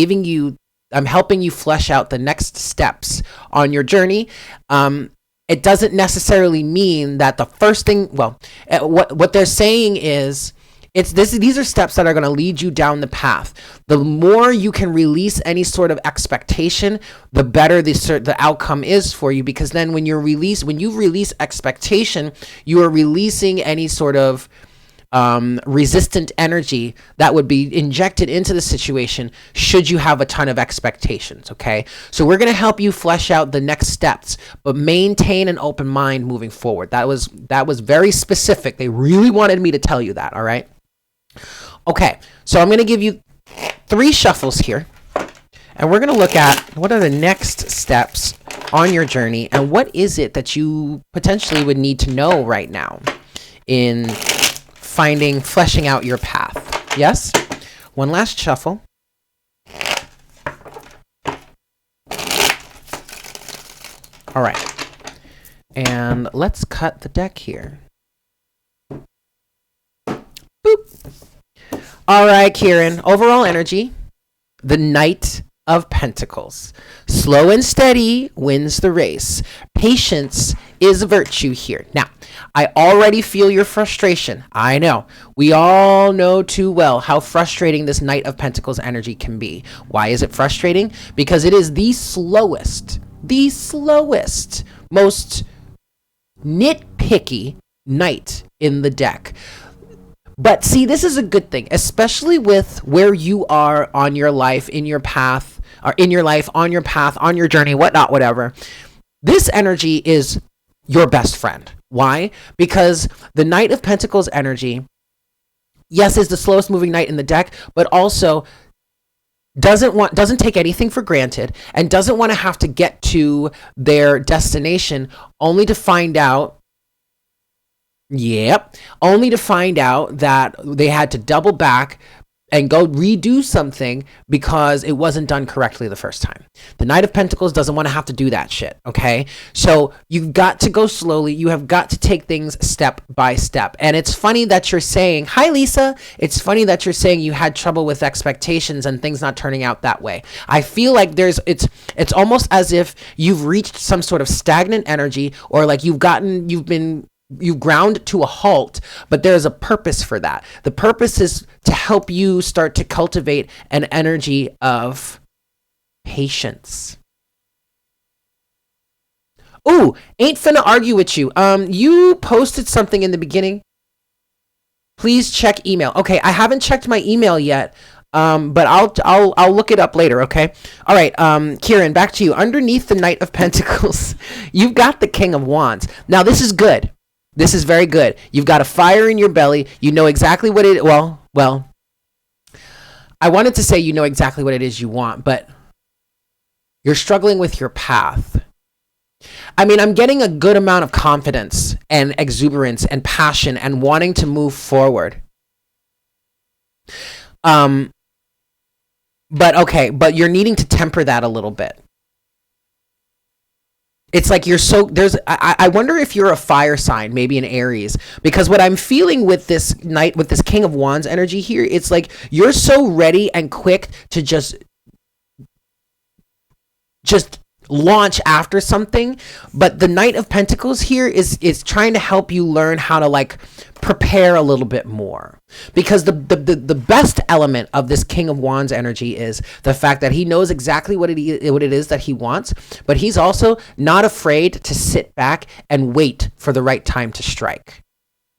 helping you flesh out the next steps on your journey, it doesn't necessarily mean that the first thing, what they're saying is, these are steps that are going to lead you down the path. The more you can release any sort of expectation, the better the outcome is for you, because then when you release expectation, you are releasing any sort of resistant energy that would be injected into the situation should you have a ton of expectations. Okay, so we're going to help you flesh out the next steps, but maintain an open mind moving forward. That was very specific. They really wanted me to tell you that. All right. Okay, so I'm going to give you 3 shuffles here, and we're going to look at what are the next steps on your journey, and what is it that you potentially would need to know right now in fleshing out your path. Yes? One last shuffle. All right. And let's cut the deck here. Boop. All right, Kieran. Overall energy, the Knight of Pentacles. Slow and steady wins the race. Patience is a virtue here. Now, I already feel your frustration. I know. We all know too well how frustrating this Knight of Pentacles energy can be. Why is it frustrating? Because it is the slowest, most nitpicky knight in the deck. But see, this is a good thing, especially with where you are on your life, in your path, or in your life, on your path, on your journey, whatnot, whatever. This energy is your best friend. Why? Because the Knight of Pentacles energy, yes, is the slowest moving knight in the deck, but also doesn't take anything for granted and doesn't want to have to get to their destination only to find out that they had to double back and go redo something because it wasn't done correctly the first time. The Knight of Pentacles doesn't want to have to do that shit, okay? So you've got to go slowly. You have got to take things step by step. And it's funny that you're saying, hi, Lisa. It's funny that you're saying you had trouble with expectations and things not turning out that way. I feel like it's almost as if you've reached some sort of stagnant energy, or like you've ground to a halt, but there's a purpose for that. The purpose is to help you start to cultivate an energy of patience. Ooh, ain't finna argue with you. You posted something in the beginning. Please check email. Okay, I haven't checked my email yet. But I'll look it up later, okay? All right, Kieran, back to you. Underneath the Knight of Pentacles, you've got the King of Wands. Now, this is good. This is very good. You've got a fire in your belly. You know exactly what it, well, I wanted to say you know exactly what it is you want, but you're struggling with your path. I mean, I'm getting a good amount of confidence and exuberance and passion and wanting to move forward. But you're needing to temper that a little bit. It's like I wonder if you're a fire sign, maybe an Aries, because what I'm feeling with this night, with this King of Wands energy here, it's like you're so ready and quick to just launch after something, but the Knight of Pentacles here is trying to help you learn how to like prepare a little bit more, because the best element of this King of Wands energy is the fact that he knows exactly what it is that he wants, but he's also not afraid to sit back and wait for the right time to strike.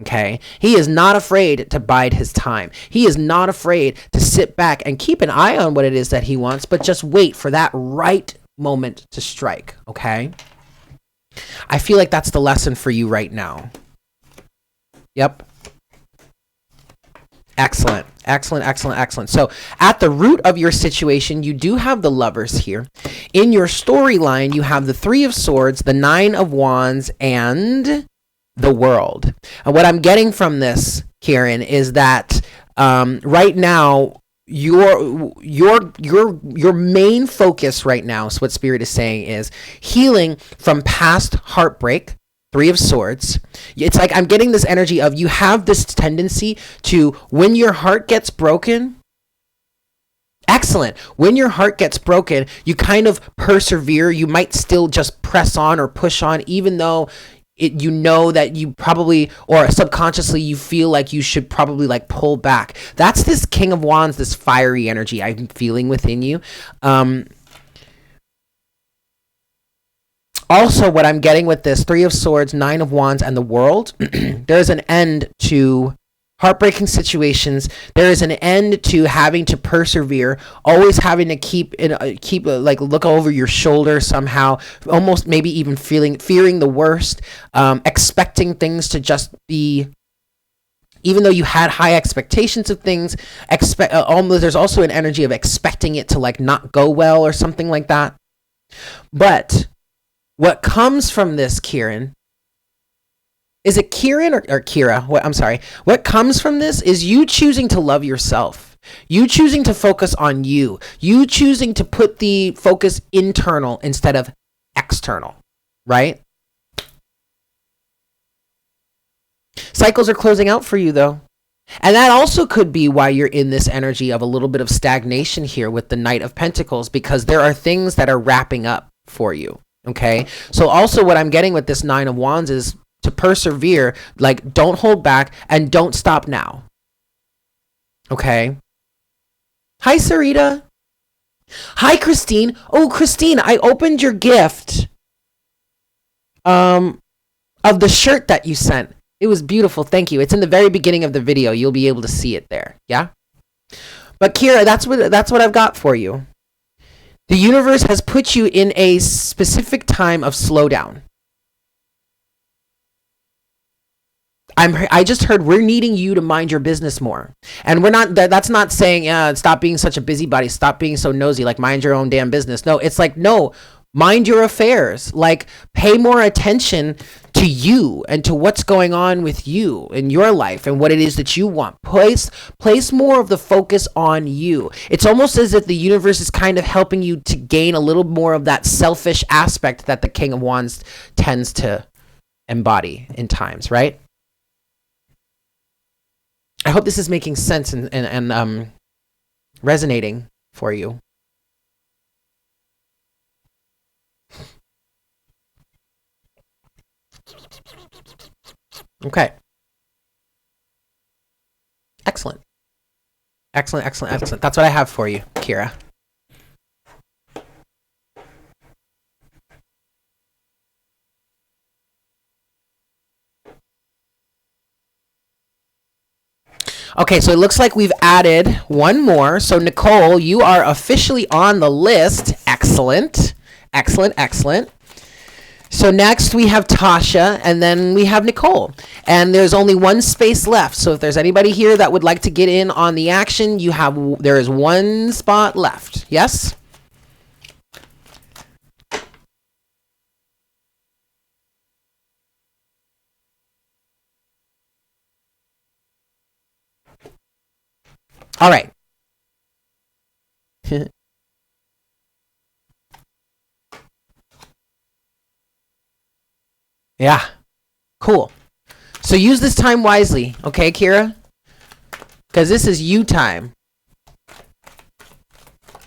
Okay, he is not afraid to bide his time. He is not afraid to sit back and keep an eye on what it is that he wants, but just wait for that right moment to strike. Okay, I feel like that's the lesson for you right now. Yep. Excellent. So at the root of your situation, you do have the Lovers here. In your storyline, you have the Three of Swords, the Nine of Wands, and the World. And what I'm getting from this, Kieran, is that right now your main focus right now, so what Spirit is saying, is healing from past heartbreak. Three of Swords. It's like I'm getting this energy of you have this tendency to, when your heart gets broken, excellent. When your heart gets broken, you kind of persevere. You might still just press on or push on, even though you know that you probably, or subconsciously, you feel like you should probably like pull back. That's this King of Wands, this fiery energy I'm feeling within you. Also, what I'm getting with this Three of Swords, Nine of Wands, and the World, there's an end to heartbreaking situations. There is an end to having to persevere, always having to keep like look over your shoulder somehow, almost maybe even fearing the worst, expecting things to just be. Even though you had high expectations of things, there's also an energy of expecting it to like not go well or something like that. But what comes from this, Kieran, is it Kieran or Kira? I'm sorry. What comes from this is you choosing to love yourself. You choosing to focus on you. You choosing to put the focus internal instead of external, right? Cycles are closing out for you, though. And that also could be why you're in this energy of a little bit of stagnation here with the Knight of Pentacles, because there are things that are wrapping up for you. Okay. So also what I'm getting with this Nine of Wands is to persevere, like don't hold back and don't stop now. Okay. Hi, Sarita. Hi, Christine. Oh, Christine, I opened your gift of the shirt that you sent. It was beautiful. Thank you. It's in the very beginning of the video. You'll be able to see it there. Yeah. But Kira, that's what I've got for you. The universe has put you in a specific time of slowdown. I just heard we're needing you to mind your business more. And we're not, that's not saying, stop being such a busybody, stop being so nosy, like mind your own damn business. No, it's like, no, mind your affairs. Like pay more attention to you and to what's going on with you in your life and what it is that you want. Place more of the focus on you. It's almost as if the universe is kind of helping you to gain a little more of that selfish aspect that the King of Wands tends to embody in times, right? I hope this is making sense and resonating for you. Okay. Excellent. Excellent, excellent, excellent. That's what I have for you, Kira. Okay, so it looks like we've added one more. So Nicole, you are officially on the list. Excellent. Excellent, excellent. So next we have Tasha, and then we have Nicole. And there's only one space left. So if there's anybody here that would like to get in on the action, there is one spot left. Yes? All right. Yeah. Cool. So use this time wisely, okay, Kira? Because this is you time.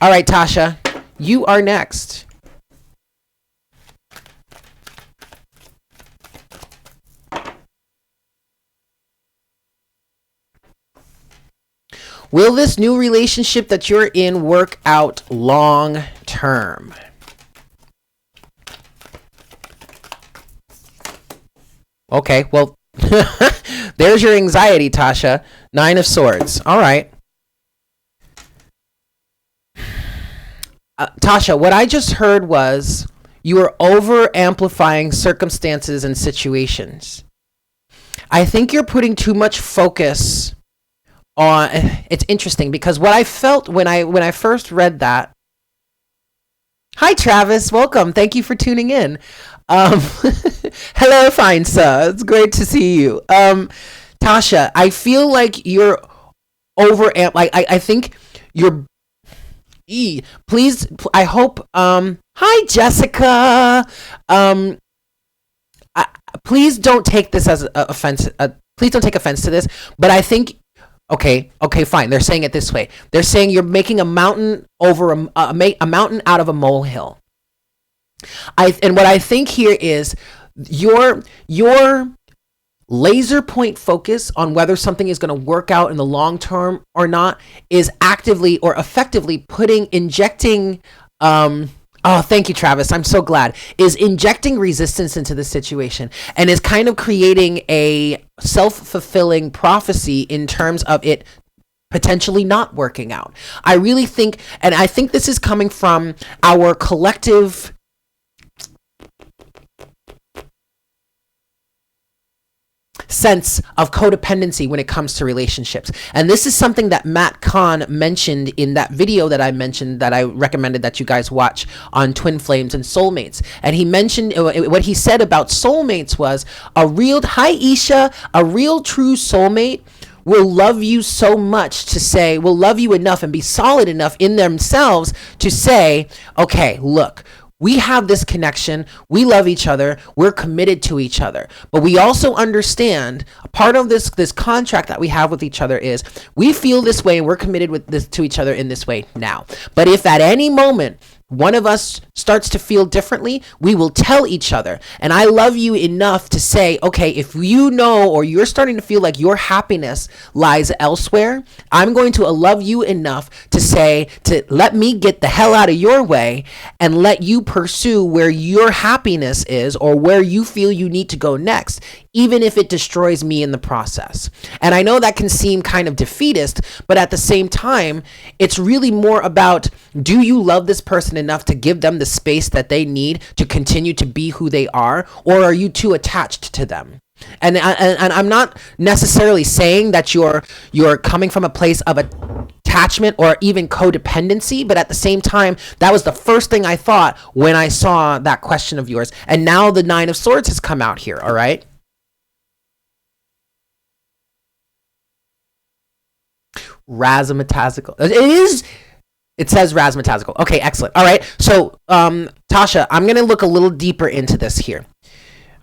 All right, Tasha, you are next. Will this new relationship that you're in work out long term? Okay, well, there's your anxiety, Tasha. Nine of Swords. All right. Tasha, what I just heard was you are over amplifying circumstances and situations. I think you're putting too much focus on. It's interesting because what I felt when I first read that. Hi, Travis. Welcome. Thank you for tuning in. Hello, fine sir. It's great to see you. Tasha, I feel like you're over. I think You're please, I hope, hi Jessica. Please don't take this as a offense. Please don't take offense to this, but I think, okay, fine. They're saying it this way. They're saying you're making a mountain over a mountain out of a molehill. And what I think here is your laser point focus on whether something is going to work out in the long term or not is actively or effectively injecting oh, thank you, Travis. I'm so glad. Is injecting resistance into the situation and is kind of creating a self-fulfilling prophecy in terms of it potentially not working out. I really think, and I think this is coming from our collective sense of codependency when it comes to relationships. And this is something that Matt Kahn mentioned in that video that I mentioned, that I recommended that you guys watch, on twin flames and soulmates. And he mentioned, what he said about soulmates was a real true soulmate will love you so much to say, will love you enough and be solid enough in themselves to say, okay, look, we have this connection. We love each other. We're committed to each other. But we also understand a part of this contract that we have with each other is we feel this way and we're committed with this to each other in this way now. But if at any moment one of us starts to feel differently, we will tell each other. And I love you enough to say, okay, if you know, or you're starting to feel like your happiness lies elsewhere, I'm going to love you enough to say, to let me get the hell out of your way and let you pursue where your happiness is or where you feel you need to go next, even if it destroys me in the process. And I know that can seem kind of defeatist, but at the same time, it's really more about, do you love this person enough to give them the space that they need to continue to be who they are, or are you too attached to them? And I'm not necessarily saying that you're coming from a place of attachment or even codependency, but at the same time, that was the first thing I thought when I saw that question of yours. And now the Nine of Swords has come out here, all right? Razzmatazzical. It says razzmatazzical. Okay, excellent. All right. So, Tasha, I'm going to look a little deeper into this here.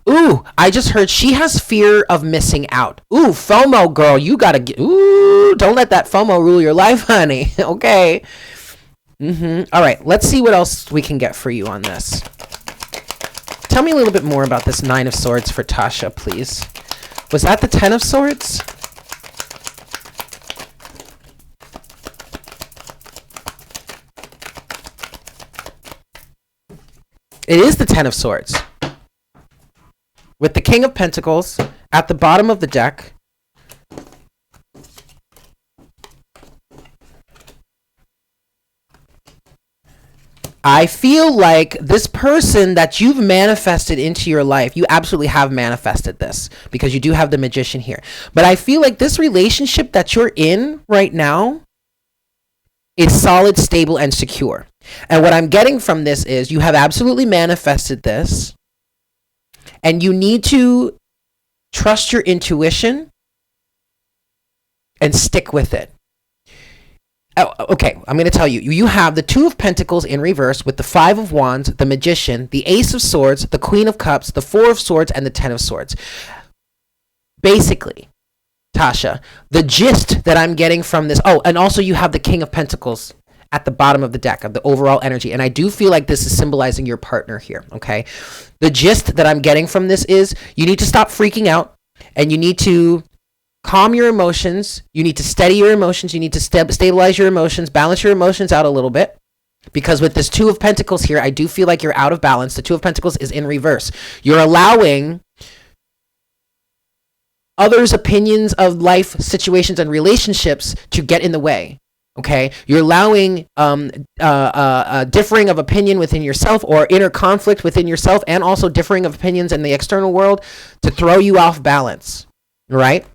Ooh, I just heard she has fear of missing out. Ooh, FOMO, girl. You got to get... Ooh, don't let that FOMO rule your life, honey. Okay. All right. Let's see what else we can get for you on this. Tell me a little bit more about this Nine of Swords for Tasha, please. Was that the Ten of Swords? It is the Ten of Swords. With the King of Pentacles at the bottom of the deck. I feel like this person that you've manifested into your life, you absolutely have manifested this because you do have the Magician here. But I feel like this relationship that you're in right now is solid, stable, and secure. And what I'm getting from this is you have absolutely manifested this, and you need to trust your intuition and stick with it. Oh, okay, I'm going to tell you. You have the Two of Pentacles in reverse with the Five of Wands, the Magician, the Ace of Swords, the Queen of Cups, the Four of Swords, and the Ten of Swords. Basically, Tasha, the gist that I'm getting from this... Oh, and also you have the King of Pentacles at the bottom of the deck of the overall energy. And I do feel like this is symbolizing your partner here, okay? The gist that I'm getting from this is you need to stop freaking out and you need to calm your emotions. You need to steady your emotions. You need to stabilize your emotions, balance your emotions out a little bit. Because with this Two of Pentacles here, I do feel like you're out of balance. The Two of Pentacles is in reverse. You're allowing others' opinions of life, situations, and relationships to get in the way. Okay, you're allowing differing of opinion within yourself or inner conflict within yourself, and also differing of opinions in the external world to throw you off balance, right?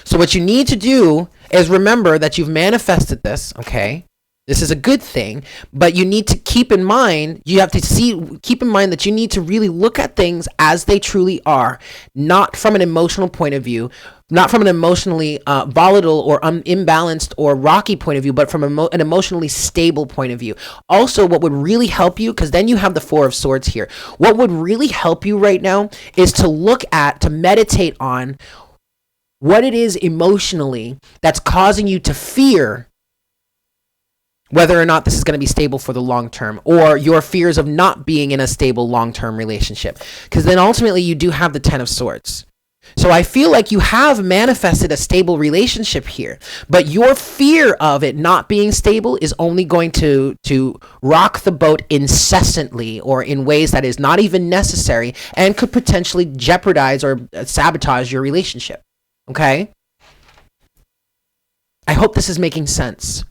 So what you need to do is remember that you've manifested this, okay? This is a good thing, but you need to keep in mind, keep in mind that you need to really look at things as they truly are, not from an emotional point of view, not from an emotionally volatile or imbalanced or rocky point of view, but from an emotionally stable point of view. Also, what would really help you, because then you have the Four of Swords here, what would really help you right now is to meditate on what it is emotionally that's causing you to fear whether or not this is going to be stable for the long term, or your fears of not being in a stable long-term relationship. Because then ultimately you do have the Ten of Swords. So I feel like you have manifested a stable relationship here, but your fear of it not being stable is only going to rock the boat incessantly, or in ways that is not even necessary, and could potentially jeopardize or sabotage your relationship. Okay? I hope this is making sense.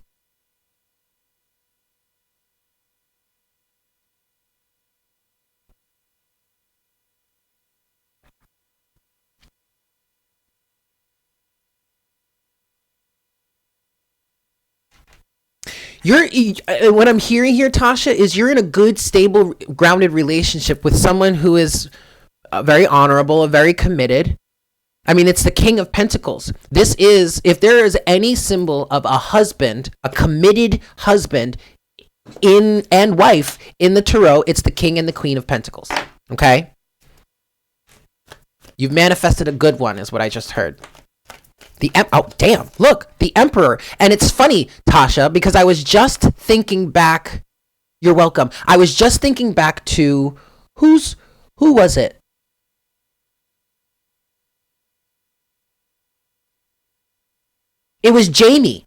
What I'm hearing here, Tasha, is you're in a good, stable, grounded relationship with someone who is very honorable, very committed. I mean, it's the King of Pentacles. This is, if there is any symbol of a husband, a committed husband and wife in the tarot, it's the King and the Queen of Pentacles. Okay? You've manifested a good one, is what I just heard. Oh, damn. Look, the Emperor. And it's funny, Tasha, because I was just thinking back. You're welcome. I was just thinking back to who was it? It was Jamie.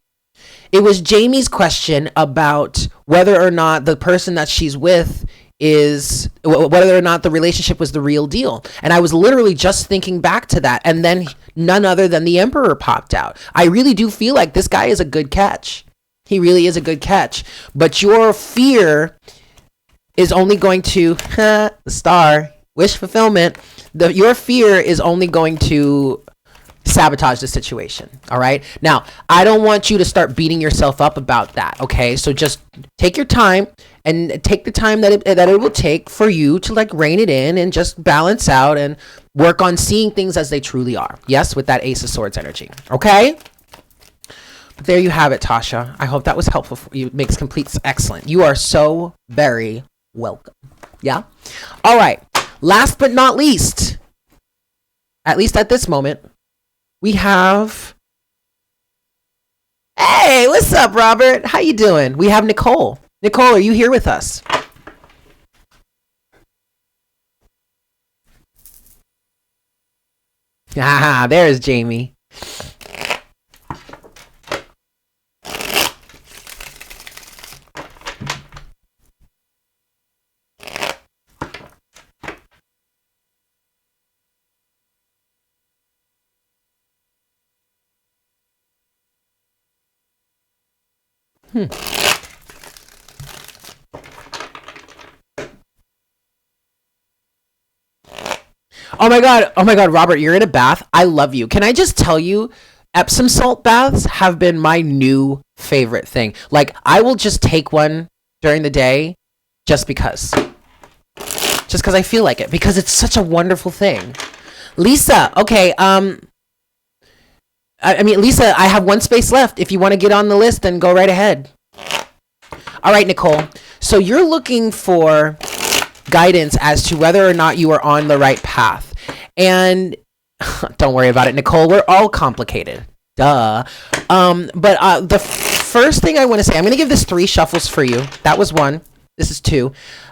It was Jamie's question about whether or not the person that she's with is, whether or not the relationship was the real deal. And I was literally just thinking back to that. And then none other than the Emperor popped out. I really do feel like this guy is a good catch. He really is a good catch. But your fear is only going to, star, wish fulfillment. Your fear is only going to sabotage the situation. All right. Now, I don't want you to start beating yourself up about that. Okay. So just take your time and take the time that it will take for you to like rein it in and just balance out and work on seeing things as they truly are. Yes. With that Ace of Swords energy. Okay. But there you have it, Tasha. I hope that was helpful for you. It makes complete excellent. You are so very welcome. Yeah. All right. Last but not least, at least at this moment, we have, hey, what's up, Robert? How you doing? We have Nicole. Nicole, are you here with us? Ah, there's Jamie. Oh my god, Robert, you're in a bath. I love you. Can I just tell you, Epsom salt baths have been my new favorite thing. Like, I will just take one during the day just because. Just because I feel like it. Because it's such a wonderful thing. Lisa, okay, Lisa, I have one space left. If you want to get on the list, then go right ahead. All right, Nicole. So you're looking for guidance as to whether or not you are on the right path. And don't worry about it, Nicole. We're all complicated. Duh. But the first thing I want to say, I'm going to give this 3 shuffles for you. That was 1. This is 2.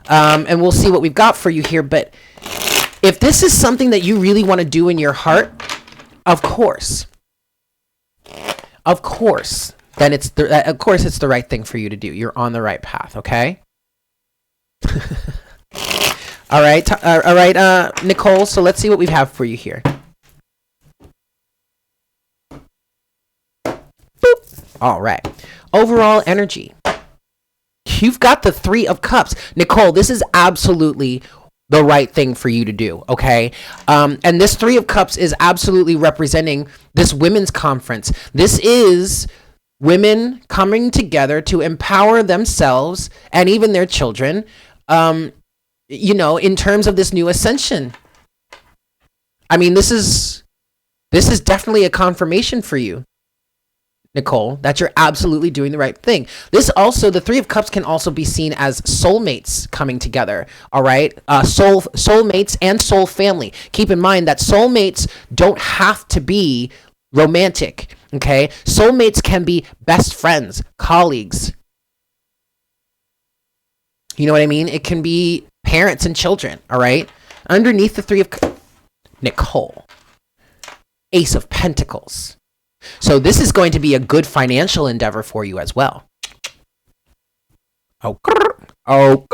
And we'll see what we've got for you here. But if this is something that you really want to do in your heart, of course, then it's the right thing for you to do. You're on the right path, okay? All right, Nicole. So let's see what we have for you here. Boop. All right. Overall energy. You've got the 3 of Cups, Nicole. This is absolutely the right thing for you to do, okay? And this 3 of Cups is absolutely representing this women's conference. This is women coming together to empower themselves and even their children, in terms of this new ascension. I mean, this is This is definitely a confirmation for you, Nicole, that you're absolutely doing the right thing. This also, the Three of Cups can also be seen as soulmates coming together. All right, soulmates and soul family. Keep in mind that soulmates don't have to be romantic. Okay, soulmates can be best friends, colleagues. You know what I mean? It can be parents and children. All right. Underneath the Three of Nicole, Ace of Pentacles. So this is going to be a good financial endeavor for you as well. Oh, oh.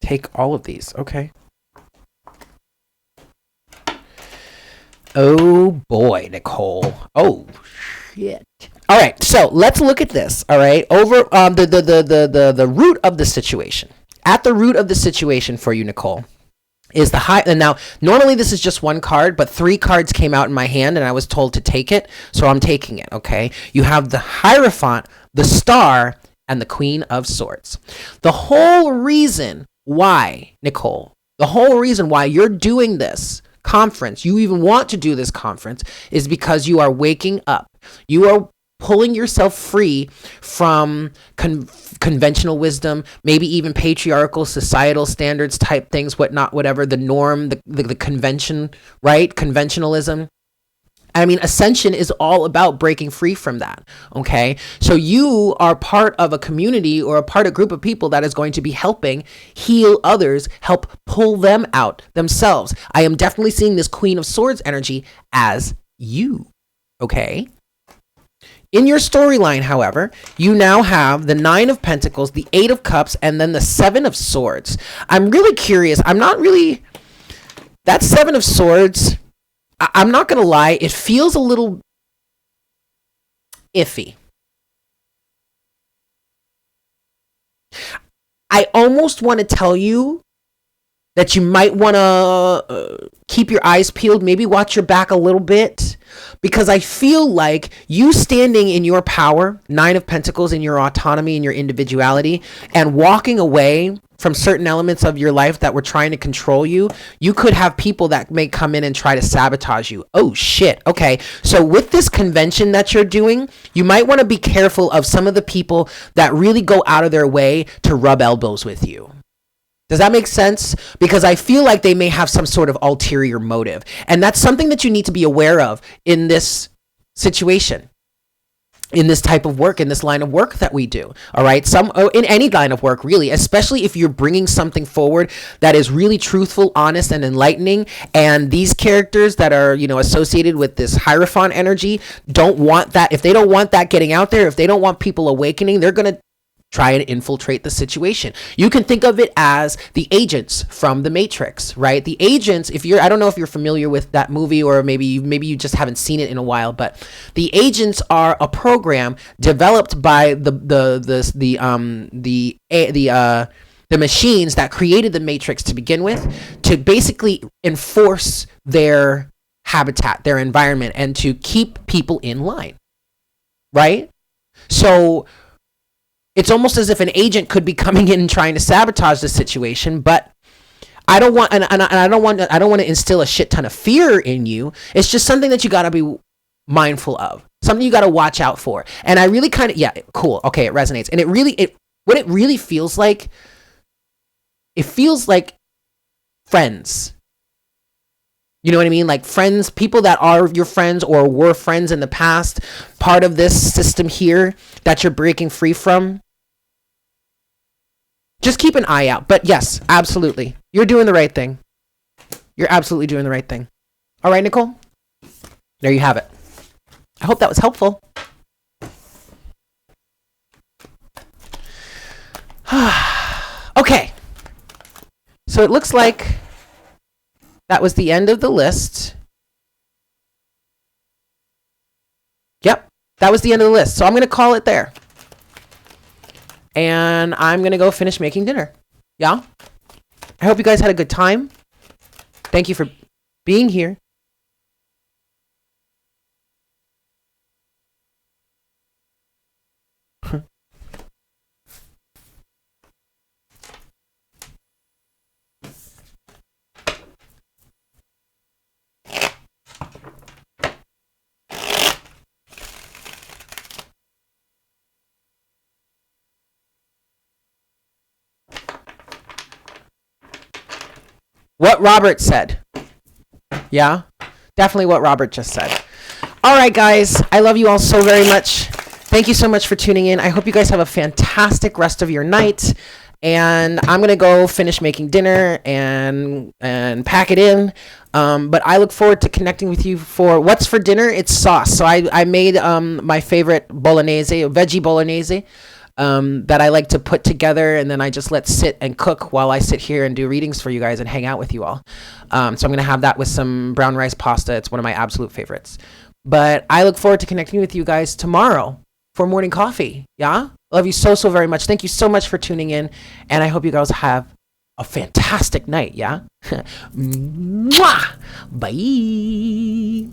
Take all of these. Okay. Oh boy, Nicole. Oh shit. All right, so let's look at this. All right, over the root of the situation. At the root of the situation for you, Nicole, is the high. And now, normally this is just one card, but 3 cards came out in my hand, and I was told to take it, so I'm taking it. Okay, you have the Hierophant, the Star, and the Queen of Swords. The whole reason why, Nicole, the whole reason why you're doing this conference, you even want to do this conference, is because you are waking up. You are pulling yourself free from conventional wisdom, maybe even patriarchal societal standards type things, whatnot, whatever, the norm, the convention, right? Conventionalism. I mean, ascension is all about breaking free from that. Okay. So you are part of a community or a part of a group of people that is going to be helping heal others, help pull them out themselves. I am definitely seeing this Queen of Swords energy as you. Okay. In your storyline, however, you now have the 9 of Pentacles, the 8 of Cups, and then the 7 of Swords. I'm really curious. I'm not really... That 7 of Swords, I'm not going to lie, it feels a little iffy. I almost want to tell you that you might want to keep your eyes peeled, maybe watch your back a little bit, because I feel like you standing in your power, 9 of Pentacles, in your autonomy and your individuality, and walking away from certain elements of your life that were trying to control you, you could have people that may come in and try to sabotage you. Oh shit. Okay. So with this convention that you're doing, you might want to be careful of some of the people that really go out of their way to rub elbows with you. Does that make sense? Because I feel like they may have some sort of ulterior motive. And that's something that you need to be aware of in this situation, in this type of work, in this line of work that we do. All right. In any line of work, really, especially if you're bringing something forward that is really truthful, honest, and enlightening. And these characters that are, associated with this Hierophant energy don't want that. If they don't want that getting out there, if they don't want people awakening, they're going to try and infiltrate the situation. You can think of it as the agents from the Matrix, right? The agents, I don't know if you're familiar with that movie, or maybe you just haven't seen it in a while, but the agents are a program developed by the machines that created the Matrix to begin with, to basically enforce their habitat, their environment, and to keep people in line, right? So it's almost as if an agent could be coming in and trying to sabotage the situation, but I don't want to instill a shit ton of fear in you. It's just something that you got to be mindful of, something you got to watch out for. And I really cool. Okay, it resonates. And what it really feels like, it feels like friends. You know what I mean? Like friends, people that are your friends or were friends in the past, part of this system here that you're breaking free from. Just keep an eye out. But yes, absolutely. You're doing the right thing. You're absolutely doing the right thing. All right, Nicole? There you have it. I hope that was helpful. Okay. So it looks like that was the end of the list. Yep, that was the end of the list. So I'm going to call it there. And I'm going to go finish making dinner. Yeah? I hope you guys had a good time. Thank you for being here. What Robert said. Yeah, definitely what Robert just said. All right, guys, I love you all so very much. Thank you so much for tuning in. I hope you guys have a fantastic rest of your night. And I'm gonna go finish making dinner and pack it in. But I look forward to connecting with you for what's for dinner. It's sauce. So I made my favorite bolognese, veggie bolognese, that I like to put together, and then I just let sit and cook while I sit here and do readings for you guys and hang out with you all. So I'm gonna have that with some brown rice pasta. It's one of my absolute favorites. But I look forward to connecting with you guys tomorrow for morning coffee. Yeah? Love you so, so very much. Thank you so much for tuning in. And I hope you guys have a fantastic night. Yeah? Mwah! Bye.